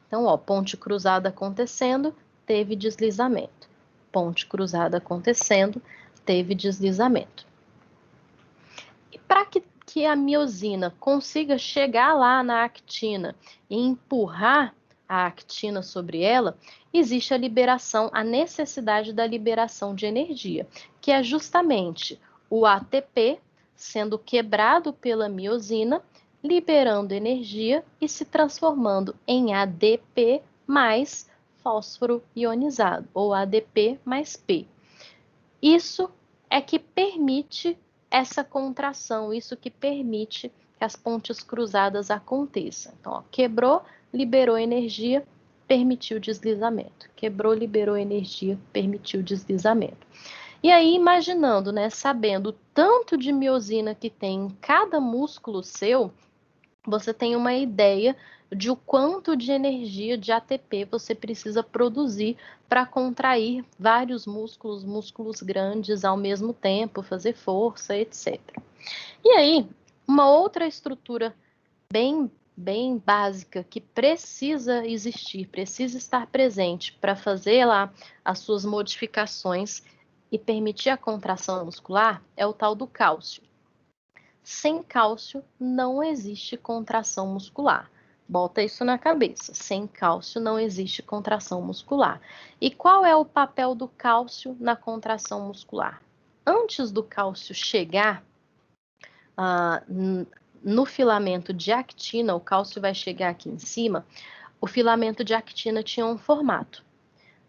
Então, ó, ponte cruzada acontecendo, teve deslizamento. Ponte cruzada acontecendo, teve deslizamento. E para que a miosina consiga chegar lá na actina e empurrar a actina sobre ela, existe a necessidade da liberação de energia, que é justamente o ATP sendo quebrado pela miosina, liberando energia e se transformando em ADP mais fósforo ionizado, ou ADP mais P. Isso é que permite essa contração, isso que permite que as pontes cruzadas aconteçam. Então, ó, quebrou, liberou energia, permitiu deslizamento. Quebrou, liberou energia, permitiu deslizamento. E aí, imaginando, né, sabendo o tanto de miosina que tem em cada músculo seu, você tem uma ideia de o quanto de energia de ATP você precisa produzir para contrair vários músculos, músculos grandes ao mesmo tempo, fazer força, etc. E aí, uma outra estrutura bem básica que precisa existir, precisa estar presente para fazer lá as suas modificações e permitir a contração muscular é o tal do cálcio. Sem cálcio não existe contração muscular. Bota isso na cabeça. Sem cálcio não existe contração muscular. E qual é o papel do cálcio na contração muscular? Antes do cálcio chegar no filamento de actina, o cálcio vai chegar aqui em cima, o filamento de actina tinha um formato.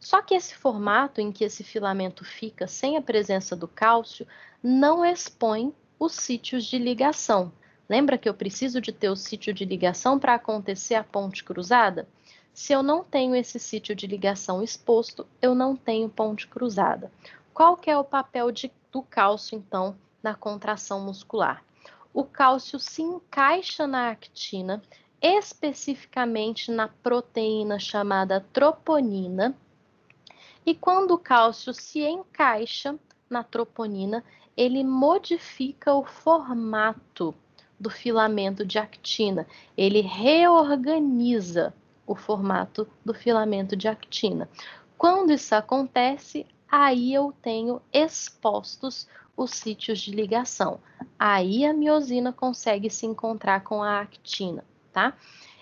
Só que esse formato em que esse filamento fica sem a presença do cálcio não expõe os sítios de ligação. Lembra que eu preciso de ter o sítio de ligação para acontecer a ponte cruzada? Se eu não tenho esse sítio de ligação exposto, eu não tenho ponte cruzada. Qual que é o papel do cálcio, então, na contração muscular? O cálcio se encaixa na actina, especificamente na proteína chamada troponina, e quando o cálcio se encaixa na troponina, ele modifica o formato do filamento de actina. Ele reorganiza o formato do filamento de actina. Quando isso acontece, aí eu tenho expostos os sítios de ligação. Aí a miosina consegue se encontrar com a actina, tá?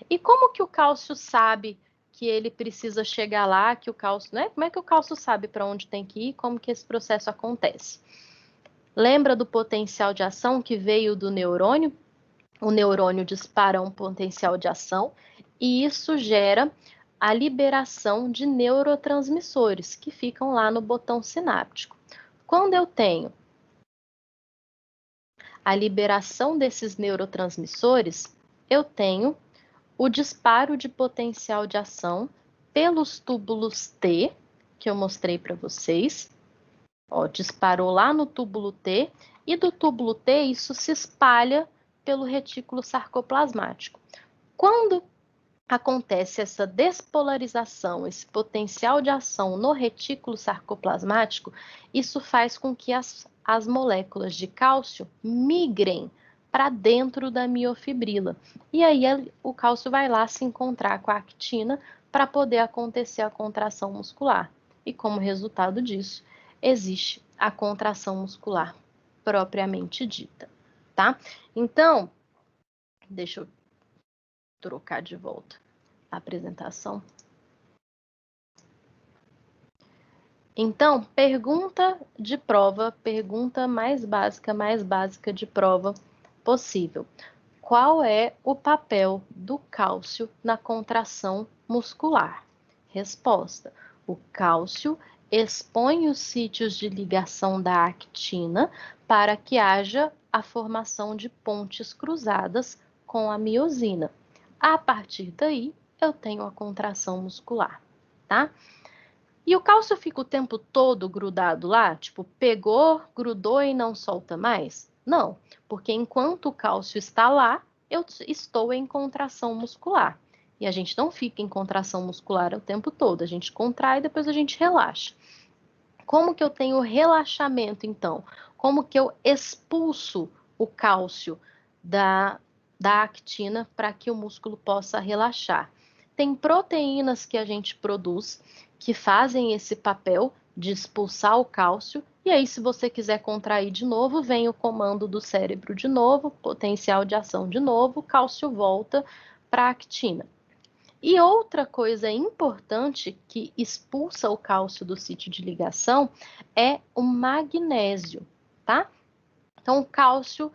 E como que o cálcio sabe que ele precisa chegar lá, que o cálcio, né? Como é que o cálcio sabe para onde tem que ir? Como que esse processo acontece? Lembra do potencial de ação que veio do neurônio? O neurônio dispara um potencial de ação e isso gera a liberação de neurotransmissores que ficam lá no botão sináptico. Quando eu tenho a liberação desses neurotransmissores, eu tenho o disparo de potencial de ação pelos túbulos T, que eu mostrei para vocês. Ó, disparou lá no túbulo T, e do túbulo T isso se espalha pelo retículo sarcoplasmático. Quando acontece essa despolarização, esse potencial de ação no retículo sarcoplasmático, isso faz com que as moléculas de cálcio migrem para dentro da miofibrila. E aí o cálcio vai lá se encontrar com a actina para poder acontecer a contração muscular. E como resultado disso, existe a contração muscular propriamente dita, tá? Então, deixa eu trocar de volta a apresentação. Então, pergunta de prova, pergunta mais básica de prova possível. Qual é o papel do cálcio na contração muscular? Resposta: o cálcio expõe os sítios de ligação da actina para que haja a formação de pontes cruzadas com a miosina. A partir daí, eu tenho a contração muscular, tá? E o cálcio fica o tempo todo grudado lá? Tipo, pegou, grudou e não solta mais? Não, porque enquanto o cálcio está lá, eu estou em contração muscular. E a gente não fica em contração muscular o tempo todo, a gente contrai e depois a gente relaxa. Como que eu tenho relaxamento, então? Como que eu expulso o cálcio da actina para que o músculo possa relaxar? Tem proteínas que a gente produz que fazem esse papel de expulsar o cálcio, e aí, se você quiser contrair de novo, vem o comando do cérebro de novo, potencial de ação de novo, o cálcio volta para a actina. E outra coisa importante que expulsa o cálcio do sítio de ligação é o magnésio, tá? Então, o cálcio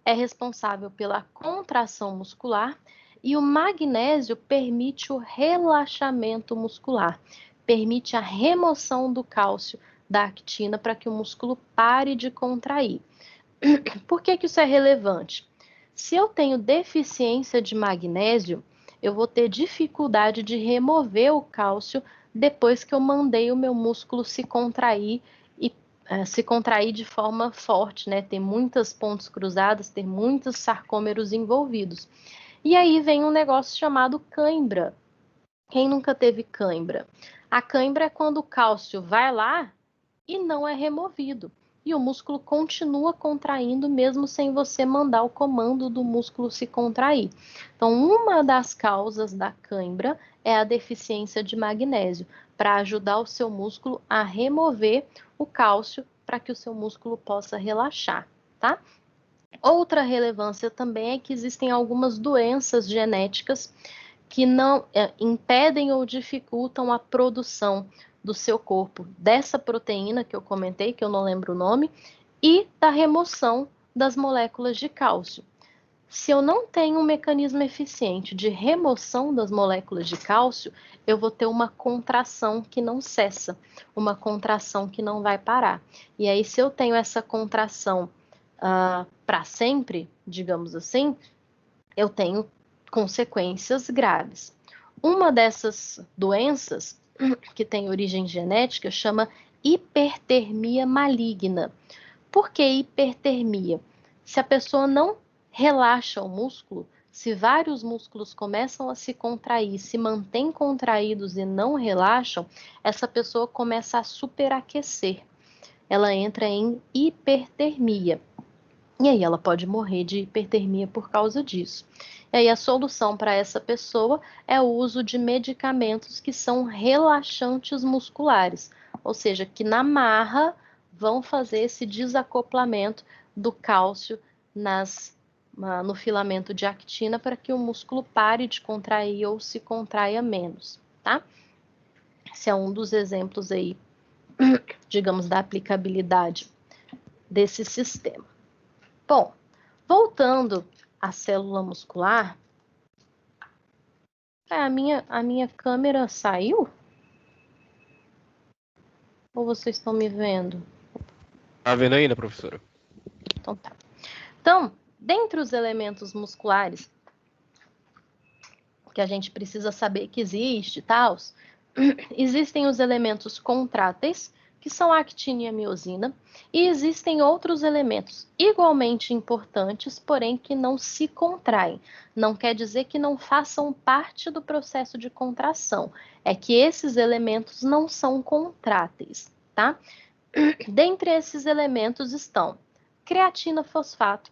é responsável pela contração muscular e o magnésio permite o relaxamento muscular, permite a remoção do cálcio da actina para que o músculo pare de contrair. Por que isso é relevante? Se eu tenho deficiência de magnésio, eu vou ter dificuldade de remover o cálcio depois que eu mandei o meu músculo se contrair e se contrair de forma forte, né? Ter muitas pontes cruzadas, ter muitos sarcômeros envolvidos. E aí vem um negócio chamado cãibra. Quem nunca teve cãibra? A cãibra é quando o cálcio vai lá e não é removido. E o músculo continua contraindo mesmo sem você mandar o comando do músculo se contrair. Então, uma das causas da cãibra é a deficiência de magnésio, para ajudar o seu músculo a remover o cálcio para que o seu músculo possa relaxar, tá? Outra relevância também é que existem algumas doenças genéticas que não impedem ou dificultam a produção do seu corpo dessa proteína que eu comentei, que eu não lembro o nome, e da remoção das moléculas de cálcio. Se eu não tenho um mecanismo eficiente de remoção das moléculas de cálcio, eu vou ter uma contração que não cessa, uma contração que não vai parar. E aí, se eu tenho essa contração para sempre, digamos assim, eu tenho consequências graves. Uma dessas doenças que tem origem genética chama hipertermia maligna. Por que hipertermia? Se a pessoa não relaxa o músculo, se vários músculos começam a se contrair, se mantêm contraídos e não relaxam, essa pessoa começa a superaquecer. Ela entra em hipertermia. E aí ela pode morrer de hipertermia por causa disso. E aí a solução para essa pessoa é o uso de medicamentos que são relaxantes musculares, ou seja, que na marra vão fazer esse desacoplamento do cálcio no filamento de actina para que o músculo pare de contrair ou se contraia menos, tá? Esse é um dos exemplos aí, digamos, da aplicabilidade desse sistema. Bom, voltando à célula muscular, a minha câmera saiu? Ou vocês estão me vendo? Tá vendo ainda, professora? Então tá. Então, dentre os elementos musculares que a gente precisa saber que existe e tal, existem os elementos contráteis, que são a actina e a miosina, e existem outros elementos igualmente importantes, porém que não se contraem. Não quer dizer que não façam parte do processo de contração, é que esses elementos não são contráteis, tá? Dentre esses elementos estão creatina fosfato,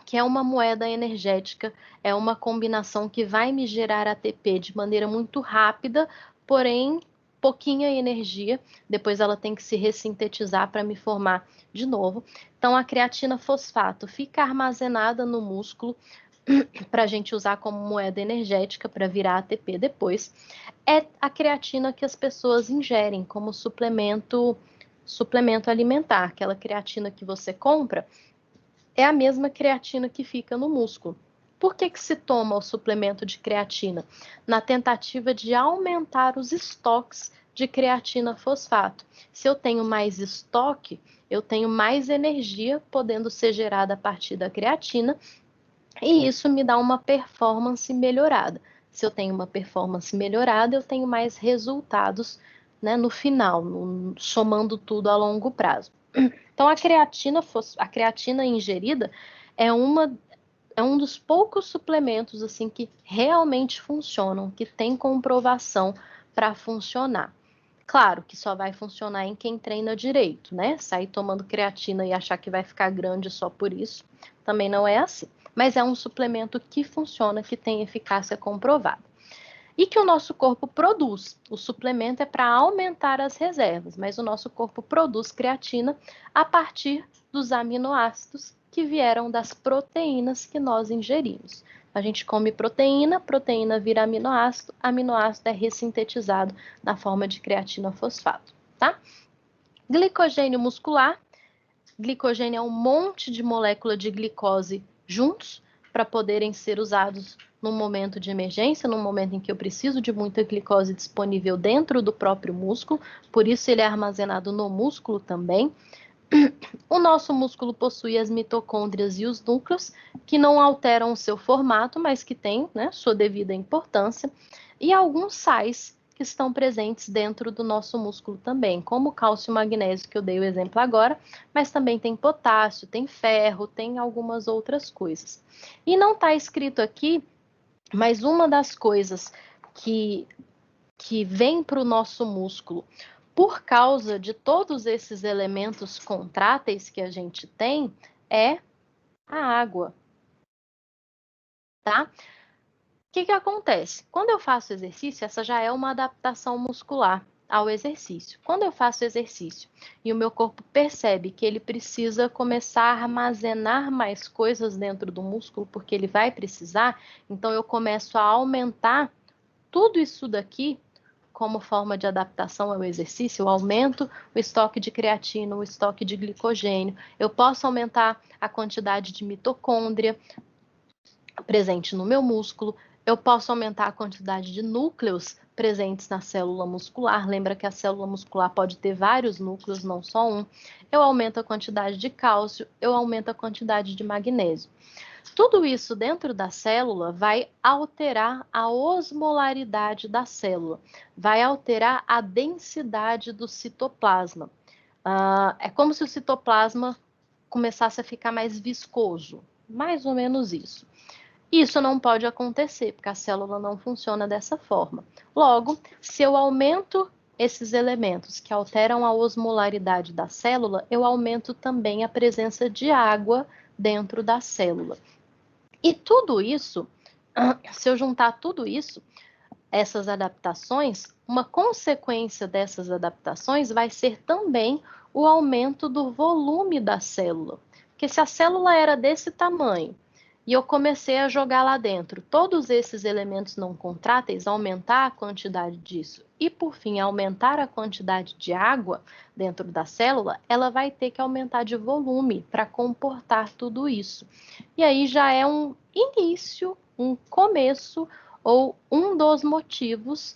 que é uma moeda energética, é uma combinação que vai me gerar ATP de maneira muito rápida, porém pouquinha energia, depois ela tem que se ressintetizar para me formar de novo. Então a creatina fosfato fica armazenada no músculo para a gente usar como moeda energética para virar ATP depois. É a creatina que as pessoas ingerem como suplemento alimentar, aquela creatina que você compra, é a mesma creatina que fica no músculo. Por que se toma o suplemento de creatina? Na tentativa de aumentar os estoques de creatina fosfato. Se eu tenho mais estoque, eu tenho mais energia podendo ser gerada a partir da creatina, e isso me dá uma performance melhorada. Se eu tenho uma performance melhorada, eu tenho mais resultados, né, no final, somando tudo a longo prazo. Então, a creatina ingerida é um dos poucos suplementos assim que realmente funcionam, que tem comprovação para funcionar. Claro que só vai funcionar em quem treina direito, né? Sair tomando creatina e achar que vai ficar grande só por isso, também não é assim. Mas é um suplemento que funciona, que tem eficácia comprovada. E que o nosso corpo produz. O suplemento é para aumentar as reservas, mas o nosso corpo produz creatina a partir dos aminoácidos que vieram das proteínas que nós ingerimos. A gente come proteína, proteína vira aminoácido, aminoácido é ressintetizado na forma de creatina fosfato, tá? Glicogênio muscular. Glicogênio é um monte de molécula de glicose juntos para poderem ser usados num momento de emergência, num momento em que eu preciso de muita glicose disponível dentro do próprio músculo, por isso ele é armazenado no músculo também. O nosso músculo possui as mitocôndrias e os núcleos, que não alteram o seu formato, mas que têm, né, sua devida importância, e alguns sais que estão presentes dentro do nosso músculo também, como o cálcio e o magnésio, que eu dei o exemplo agora, mas também tem potássio, tem ferro, tem algumas outras coisas. E não está escrito aqui, mas uma das coisas que vem para o nosso músculo por causa de todos esses elementos contráteis que a gente tem é a água, tá? O que acontece? Quando eu faço exercício, essa já é uma adaptação muscular ao exercício. Quando eu faço exercício e o meu corpo percebe que ele precisa começar a armazenar mais coisas dentro do músculo, porque ele vai precisar, então eu começo a aumentar tudo isso daqui como forma de adaptação ao exercício. Eu aumento o estoque de creatina, o estoque de glicogênio, eu posso aumentar a quantidade de mitocôndria presente no meu músculo, eu posso aumentar a quantidade de núcleos presentes na célula muscular. Lembra que a célula muscular pode ter vários núcleos, não só um. Eu aumento a quantidade de cálcio, eu aumento a quantidade de magnésio. Tudo isso dentro da célula vai alterar a osmolaridade da célula, vai alterar a densidade do citoplasma. É como se o citoplasma começasse a ficar mais viscoso, mais ou menos isso. Isso não pode acontecer, porque a célula não funciona dessa forma. Logo, se eu aumento esses elementos que alteram a osmolaridade da célula, eu aumento também a presença de água dentro da célula. E tudo isso, se eu juntar tudo isso, essas adaptações, uma consequência dessas adaptações vai ser também o aumento do volume da célula. Porque se a célula era desse tamanho e eu comecei a jogar lá dentro todos esses elementos não contráteis, aumentar a quantidade disso e, por fim, aumentar a quantidade de água dentro da célula, ela vai ter que aumentar de volume para comportar tudo isso. E aí já é um início, um começo ou um dos motivos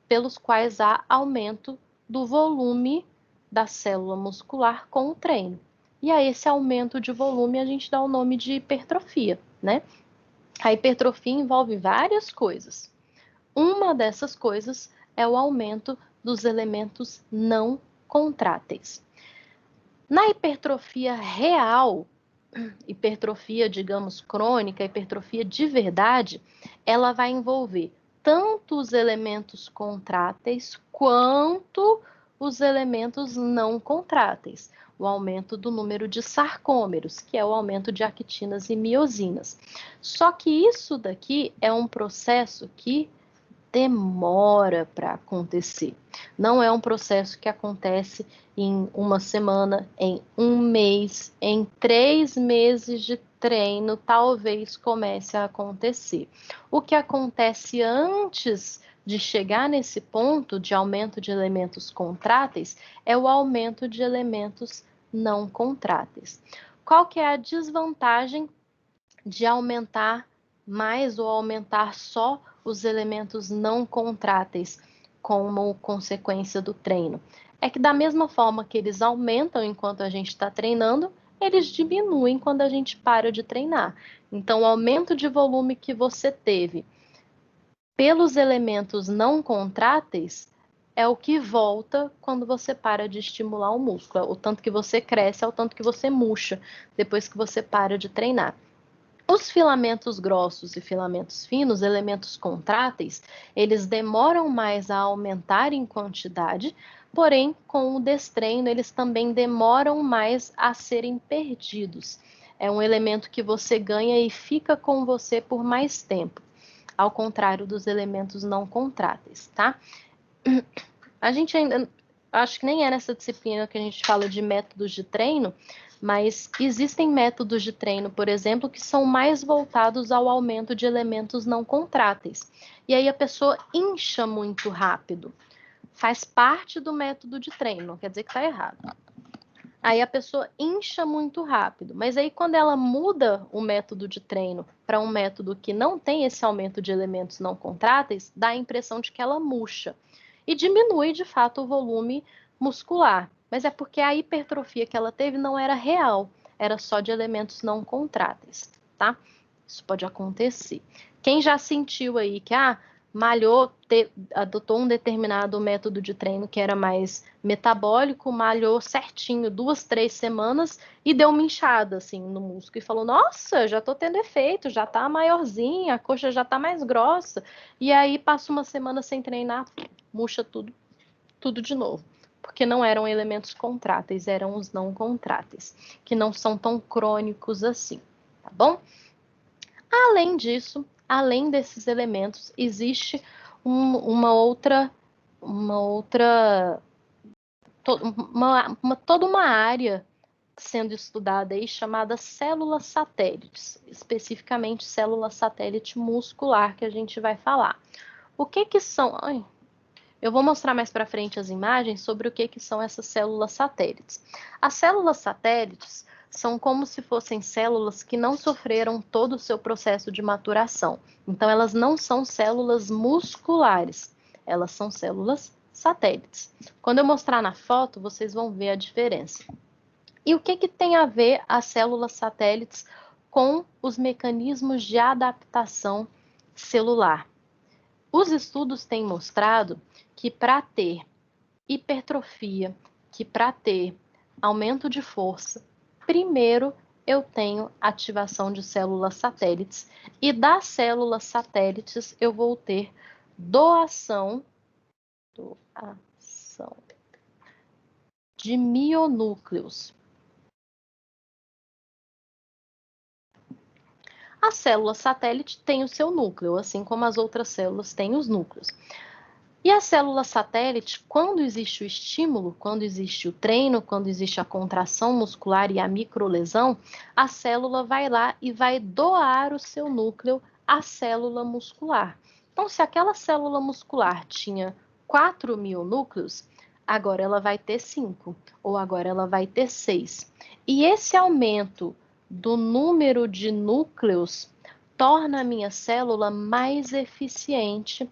pelos quais há aumento do volume da célula muscular com o treino. E a esse aumento de volume a gente dá o nome de hipertrofia, né? A hipertrofia envolve várias coisas. Uma dessas coisas é o aumento dos elementos não contráteis. Na hipertrofia real, hipertrofia, digamos, crônica, hipertrofia de verdade, ela vai envolver tanto os elementos contráteis quanto os elementos não contráteis. O aumento do número de sarcômeros, que é o aumento de actinas e miosinas. Só que isso daqui é um processo que demora para acontecer. Não é um processo que acontece em uma semana, em um mês, em 3 meses de treino, talvez comece a acontecer. O que acontece antes de chegar nesse ponto de aumento de elementos contráteis é o aumento de elementos não contráteis. Qual que é a desvantagem de aumentar mais ou aumentar só os elementos não contráteis como consequência do treino? É que da mesma forma que eles aumentam enquanto a gente está treinando, eles diminuem quando a gente para de treinar. Então, o aumento de volume que você teve pelos elementos não contráteis é o que volta quando você para de estimular o músculo. O tanto que você cresce é o tanto que você murcha depois que você para de treinar. Os filamentos grossos e filamentos finos, elementos contráteis, eles demoram mais a aumentar em quantidade, porém, com o destreino, eles também demoram mais a serem perdidos. É um elemento que você ganha e fica com você por mais tempo, ao contrário dos elementos não contráteis, tá? A gente ainda, acho que nem é nessa disciplina que a gente fala de métodos de treino, mas existem métodos de treino, por exemplo, que são mais voltados ao aumento de elementos não contráteis. E aí a pessoa incha muito rápido. Faz parte do método de treino, não quer dizer que está errado. Aí a pessoa incha muito rápido, mas aí quando ela muda o método de treino para um método que não tem esse aumento de elementos não contráteis, dá a impressão de que ela murcha e diminui de fato o volume muscular. Mas é porque a hipertrofia que ela teve não era real, era só de elementos não contráteis, tá? Isso pode acontecer. Quem já sentiu aí que malhou, adotou um determinado método de treino que era mais metabólico, malhou certinho 2, 3 semanas e deu uma inchada assim no músculo e falou: nossa, já tô tendo efeito, já tá maiorzinha, a coxa já tá mais grossa. E aí passa uma semana sem treinar, murcha tudo de novo. Porque não eram elementos contráteis, eram os não contráteis, que não são tão crônicos assim, tá bom? Além disso, além desses elementos, existe toda uma área sendo estudada aí chamada células satélites, especificamente célula satélite muscular que a gente vai falar. O que são? Eu vou mostrar mais para frente as imagens sobre o que são essas células satélites. As células satélites são como se fossem células que não sofreram todo o seu processo de maturação. Então, elas não são células musculares, elas são células satélites. Quando eu mostrar na foto, vocês vão ver a diferença. E o que tem a ver as células satélites com os mecanismos de adaptação celular? Os estudos têm mostrado que para ter hipertrofia, que para ter aumento de força, primeiro eu tenho ativação de células satélites e das células satélites eu vou ter doação de mionúcleos. A célula satélite tem o seu núcleo, assim como as outras células têm os núcleos. E a célula satélite, quando existe o estímulo, quando existe o treino, quando existe a contração muscular e a microlesão, a célula vai lá e vai doar o seu núcleo à célula muscular. Então, se aquela célula muscular tinha 4 mil núcleos, agora ela vai ter 5, ou agora ela vai ter 6. E esse aumento do número de núcleos torna a minha célula mais eficiente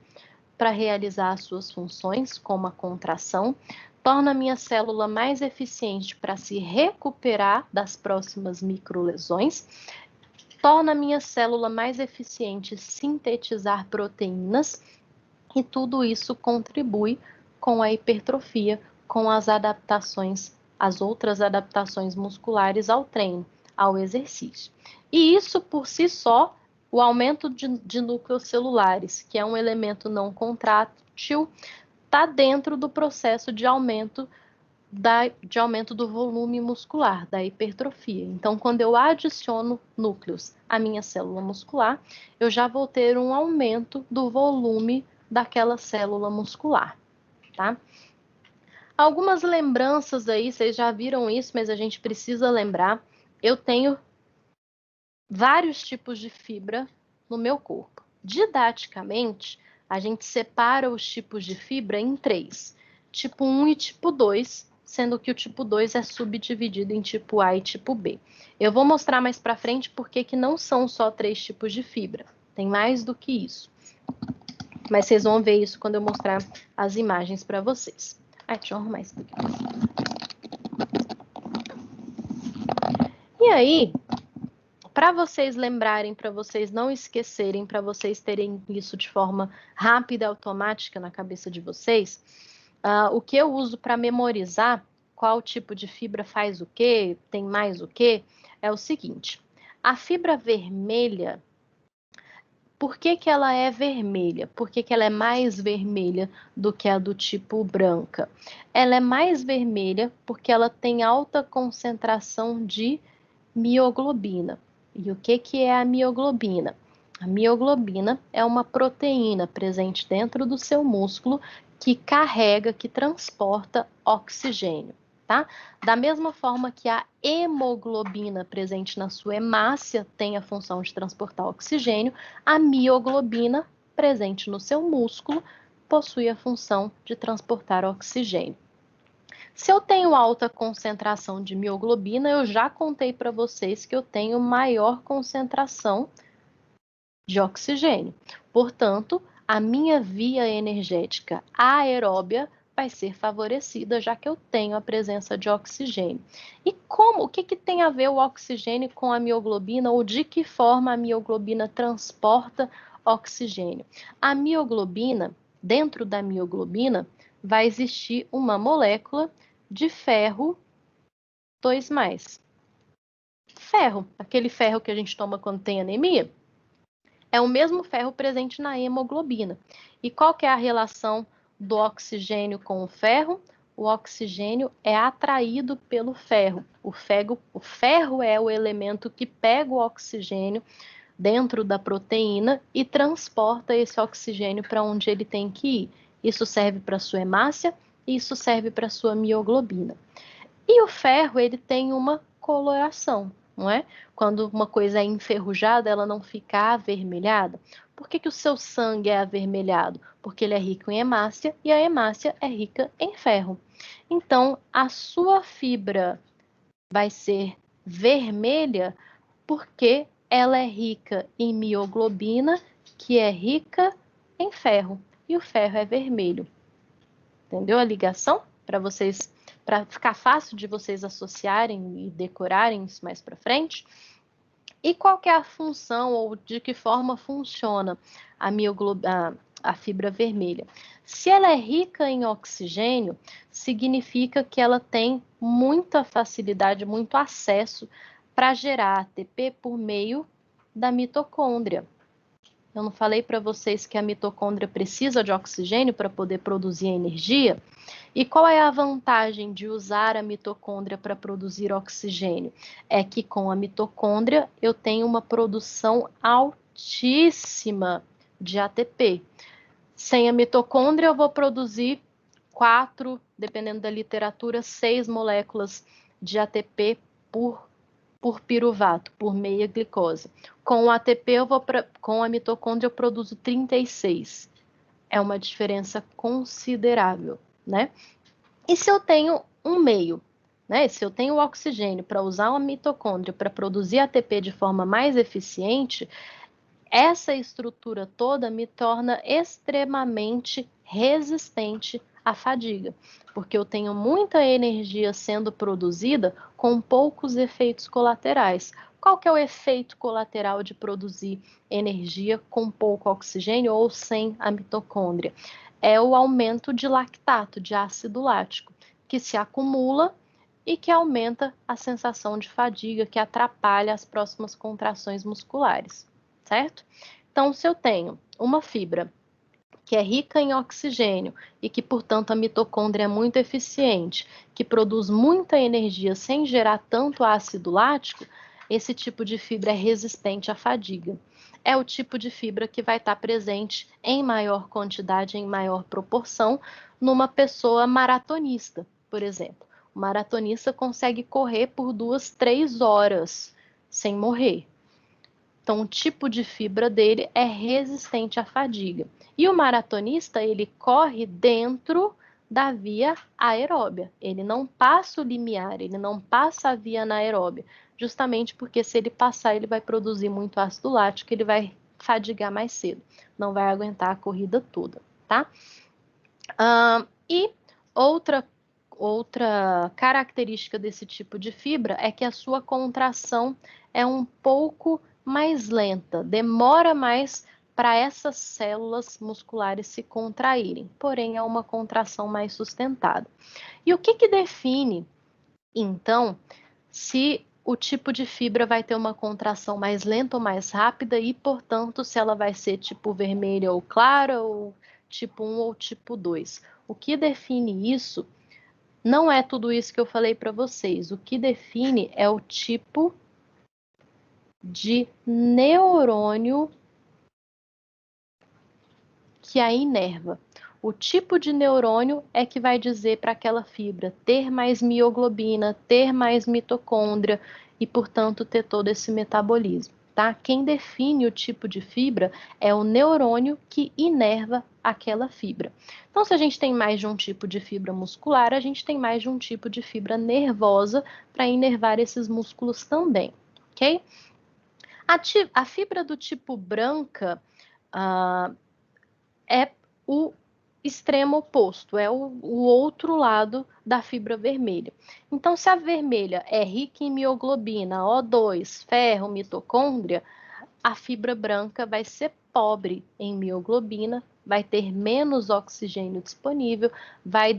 para realizar as suas funções, como a contração, torna a minha célula mais eficiente para se recuperar das próximas microlesões, torna a minha célula mais eficiente em sintetizar proteínas, e tudo isso contribui com a hipertrofia, com as outras adaptações musculares ao treino, ao exercício. E isso por si só, o aumento de núcleos celulares, que é um elemento não contrátil, está dentro do processo de aumento do volume muscular, da hipertrofia. Então, quando eu adiciono núcleos à minha célula muscular, eu já vou ter um aumento do volume daquela célula muscular, tá? Algumas lembranças aí, vocês já viram isso, mas a gente precisa lembrar. Eu tenho vários tipos de fibra no meu corpo. Didaticamente, a gente separa os tipos de fibra em 3, tipo 1 e tipo 2, sendo que o tipo 2 é subdividido em tipo A e tipo B. Eu vou mostrar mais para frente porque que não são só 3 tipos de fibra, tem mais do que isso. Mas vocês vão ver isso quando eu mostrar as imagens para vocês. Deixa eu arrumar isso aqui. E aí, para vocês lembrarem, para vocês não esquecerem, para vocês terem isso de forma rápida e automática na cabeça de vocês, o que eu uso para memorizar qual tipo de fibra faz o quê, tem mais o quê, é o seguinte. A fibra vermelha, por que que ela é vermelha? Por que que ela é mais vermelha do que a do tipo branca? Ela é mais vermelha porque ela tem alta concentração de mioglobina. E o que que é a mioglobina? A mioglobina é uma proteína presente dentro do seu músculo que carrega, que transporta oxigênio, tá? Da mesma forma que a hemoglobina presente na sua hemácia tem a função de transportar oxigênio, a mioglobina presente no seu músculo possui a função de transportar oxigênio. Se eu tenho alta concentração de mioglobina, eu já contei para vocês que eu tenho maior concentração de oxigênio. Portanto, a minha via energética aeróbia vai ser favorecida, já que eu tenho a presença de oxigênio. E o que tem a ver o oxigênio com a mioglobina, ou de que forma a mioglobina transporta oxigênio? A mioglobina, dentro da mioglobina, vai existir uma molécula de ferro 2+. Ferro, aquele ferro que a gente toma quando tem anemia, é o mesmo ferro presente na hemoglobina. E qual que é a relação do oxigênio com o ferro? O oxigênio é atraído pelo ferro. O ferro é o elemento que pega o oxigênio dentro da proteína e transporta esse oxigênio para onde ele tem que ir. Isso serve para a sua hemácia e isso serve para a sua mioglobina. E o ferro, ele tem uma coloração, não é? Quando uma coisa é enferrujada, ela não fica avermelhada. Por que que o seu sangue é avermelhado? Porque ele é rico em hemácia e a hemácia é rica em ferro. Então, a sua fibra vai ser vermelha porque ela é rica em mioglobina, que é rica em ferro. E o ferro é vermelho. Entendeu a ligação? Para ficar fácil de vocês associarem e decorarem isso mais para frente. E qual que é a função ou de que forma funciona a fibra vermelha? Se ela é rica em oxigênio, significa que ela tem muita facilidade, muito acesso para gerar ATP por meio da mitocôndria. Eu não falei para vocês que a mitocôndria precisa de oxigênio para poder produzir energia? E qual é a vantagem de usar a mitocôndria para produzir oxigênio? É que com a mitocôndria eu tenho uma produção altíssima de ATP. Sem a mitocôndria eu vou produzir 4, dependendo da literatura, 6 moléculas de ATP por piruvato, por meia glicose. Com o ATP, com a mitocôndria, eu produzo 36. É uma diferença considerável, né? E se eu tenho um meio, né? Se eu tenho o oxigênio para usar uma mitocôndria para produzir ATP de forma mais eficiente, essa estrutura toda me torna extremamente resistente à fadiga, porque eu tenho muita energia sendo produzida com poucos efeitos colaterais. Qual que é o efeito colateral de produzir energia com pouco oxigênio ou sem a mitocôndria? É o aumento de lactato, de ácido lático. que se acumula e que aumenta a sensação de fadiga, que atrapalha as próximas contrações musculares, certo? Então, se eu tenho uma fibra que é rica em oxigênio e que, portanto, a mitocôndria é muito eficiente, que produz muita energia sem gerar tanto ácido lático, esse tipo de fibra é resistente à fadiga. É o tipo de fibra que vai estar presente em maior quantidade, em maior proporção, numa pessoa maratonista, por exemplo. O maratonista consegue correr por 2, 3 horas sem morrer. Então, o tipo de fibra dele é resistente à fadiga. E o maratonista, ele corre dentro da via aeróbia. Ele não passa o limiar, ele não passa a via anaeróbia. Justamente porque se ele passar, ele vai produzir muito ácido lático, ele vai fadigar mais cedo. Não vai aguentar a corrida toda, tá? E outra característica desse tipo de fibra é que a sua contração é um pouco mais lenta, demora mais para essas células musculares se contraírem, porém é uma contração mais sustentada. E o que define, então, se o tipo de fibra vai ter uma contração mais lenta ou mais rápida e, portanto, se ela vai ser tipo vermelha ou clara, ou tipo 1 ou tipo 2. O que define isso não é tudo isso que eu falei para vocês. O que define é o tipo de neurônio que a inerva. O tipo de neurônio é que vai dizer para aquela fibra ter mais mioglobina, ter mais mitocôndria e, portanto, ter todo esse metabolismo, tá? Quem define o tipo de fibra é o neurônio que inerva aquela fibra. Então, se a gente tem mais de um tipo de fibra muscular, a gente tem mais de um tipo de fibra nervosa para inervar esses músculos também, ok? A fibra do tipo branca é o extremo oposto, é o outro lado da fibra vermelha. Então, se a vermelha é rica em mioglobina, O2, ferro, mitocôndria, a fibra branca vai ser pobre em mioglobina, vai ter menos oxigênio disponível, vai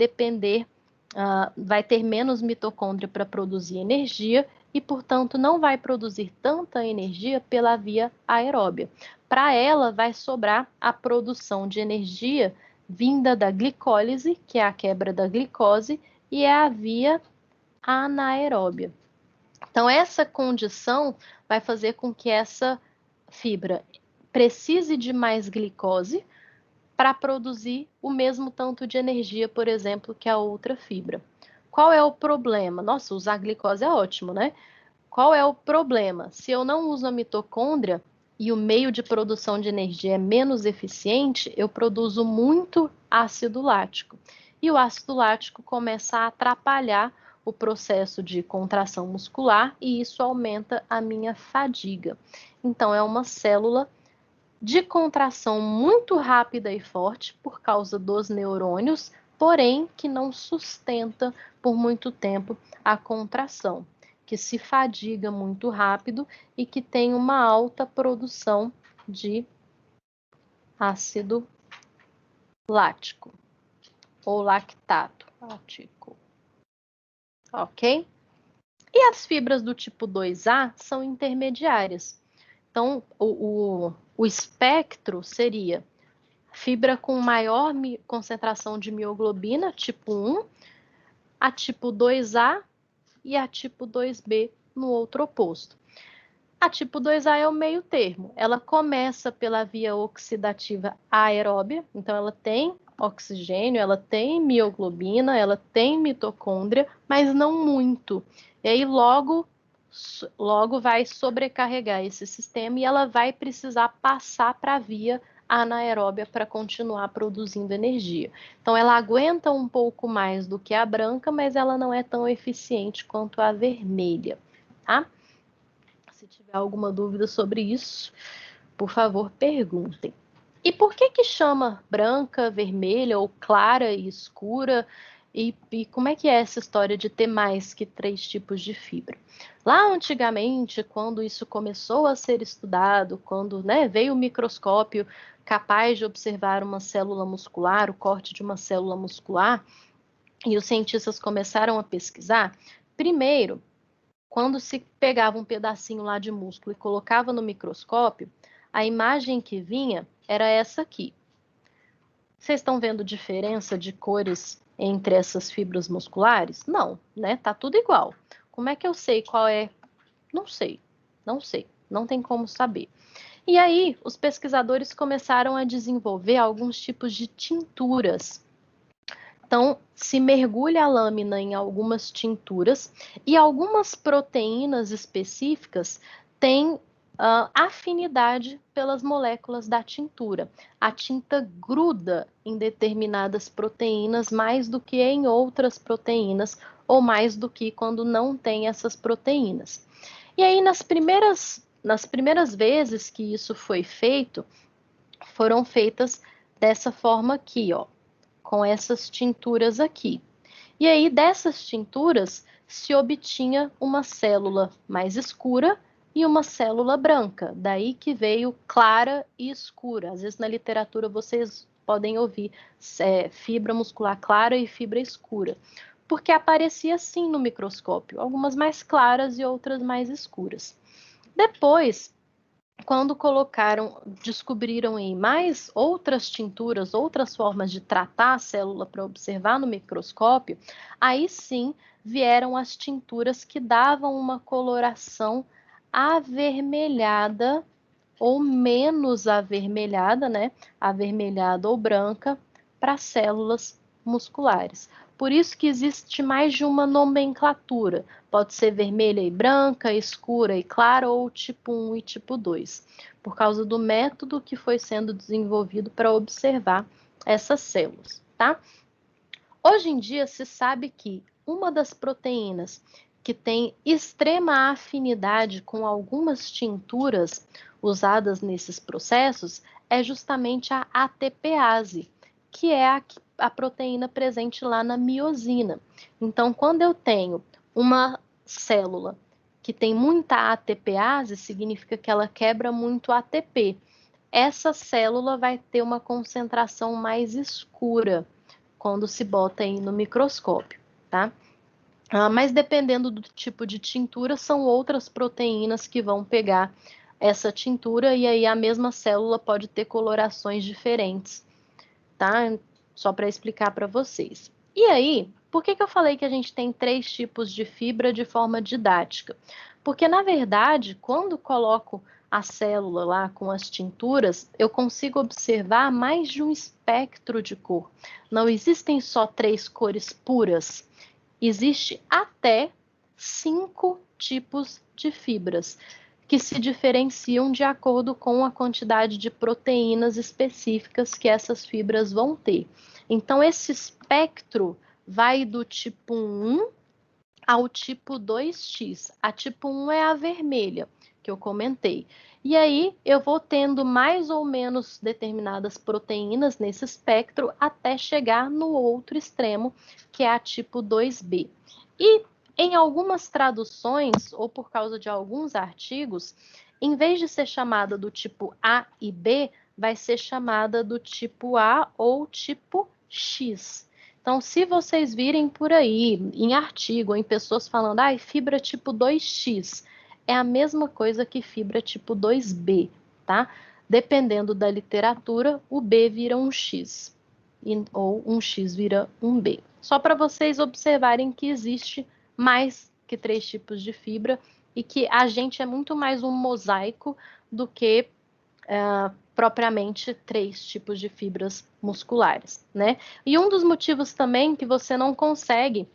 ter menos mitocôndria para produzir energia e, portanto, não vai produzir tanta energia pela via aeróbia. Para ela, vai sobrar a produção de energia vinda da glicólise, que é a quebra da glicose, e é a via anaeróbia. Então, essa condição vai fazer com que essa fibra precise de mais glicose para produzir o mesmo tanto de energia, por exemplo, que a outra fibra. Qual é o problema? Nossa, usar glicose é ótimo, né? Qual é o problema? Se eu não uso a mitocôndria e o meio de produção de energia é menos eficiente, eu produzo muito ácido lático. E o ácido lático começa a atrapalhar o processo de contração muscular e isso aumenta a minha fadiga. Então, é uma célula de contração muito rápida e forte por causa dos neurônios, porém que não sustenta por muito tempo a contração, que se fadiga muito rápido e que tem uma alta produção de ácido lático ou lactato lático. Ok? E as fibras do tipo 2A são intermediárias. Então, o espectro seria fibra com maior concentração de mioglobina, tipo 1, a tipo 2A e a tipo 2B no outro oposto. A tipo 2A é o meio termo. Ela começa pela via oxidativa aeróbia, então ela tem oxigênio, ela tem mioglobina, ela tem mitocôndria, mas não muito. E aí logo vai sobrecarregar esse sistema e ela vai precisar passar para a via anaeróbia para continuar produzindo energia. Então ela aguenta um pouco mais do que a branca, mas ela não é tão eficiente quanto a vermelha, tá? Se tiver alguma dúvida sobre isso, por favor, perguntem. E por que chama branca, vermelha ou clara e escura? E como é que é essa história de ter mais que 3 tipos de fibra? Lá antigamente, quando isso começou a ser estudado, quando veio o microscópio capaz de observar uma célula muscular, o corte de uma célula muscular, e os cientistas começaram a pesquisar, primeiro, quando se pegava um pedacinho lá de músculo e colocava no microscópio, a imagem que vinha era essa aqui. Vocês estão vendo diferença de cores entre essas fibras musculares? Não, né? Tá tudo igual. Como é que eu sei qual é? Não sei, não tem como saber. E aí, os pesquisadores começaram a desenvolver alguns tipos de tinturas. Então, se mergulha a lâmina em algumas tinturas e algumas proteínas específicas têm afinidade pelas moléculas da tintura. A tinta gruda em determinadas proteínas mais do que em outras proteínas, ou mais do que quando não tem essas proteínas. E aí, nas primeiras vezes que isso foi feito, foram feitas dessa forma aqui, ó, com essas tinturas aqui. E aí, dessas tinturas, se obtinha uma célula mais escura e uma célula branca. Daí que veio clara e escura. Às vezes, na literatura, vocês podem ouvir fibra muscular clara e fibra escura. Porque aparecia assim no microscópio, algumas mais claras e outras mais escuras. Depois, quando descobriram aí mais outras tinturas, outras formas de tratar a célula para observar no microscópio, aí sim vieram as tinturas que davam uma coloração avermelhada ou menos avermelhada, né? Avermelhada ou branca para células musculares. Por isso que existe mais de uma nomenclatura. Pode ser vermelha e branca, escura e clara, ou tipo 1 e tipo 2, por causa do método que foi sendo desenvolvido para observar essas células, tá? Hoje em dia se sabe que uma das proteínas que tem extrema afinidade com algumas tinturas usadas nesses processos é justamente a ATPase, que é a proteína presente lá na miosina. Então, quando eu tenho uma célula que tem muita ATPase, significa que ela quebra muito ATP. Essa célula vai ter uma concentração mais escura quando se bota aí no microscópio, tá? Mas dependendo do tipo de tintura, são outras proteínas que vão pegar essa tintura e aí a mesma célula pode ter colorações diferentes, tá? Só para explicar para vocês. E aí, por que eu falei que a gente tem 3 tipos de fibra de forma didática? Porque, na verdade, quando coloco a célula lá com as tinturas, eu consigo observar mais de um espectro de cor. Não existem só 3 cores puras. Existe até 5 tipos de fibras que se diferenciam de acordo com a quantidade de proteínas específicas que essas fibras vão ter. Então, esse espectro vai do tipo 1 ao tipo 2X. A tipo 1 é a vermelha, que eu comentei. E aí, eu vou tendo mais ou menos determinadas proteínas nesse espectro até chegar no outro extremo, que é a tipo 2B. E em algumas traduções, ou por causa de alguns artigos, em vez de ser chamada do tipo A e B, vai ser chamada do tipo A ou tipo X. Então, se vocês virem por aí, em artigo, em pessoas falando, fibra tipo 2X, é a mesma coisa que fibra tipo 2B, tá? Dependendo da literatura, o B vira um X, ou um X vira um B. Só para vocês observarem que existe mais que 3 tipos de fibra e que a gente é muito mais um mosaico do que propriamente 3 tipos de fibras musculares, né? E um dos motivos também que você não consegue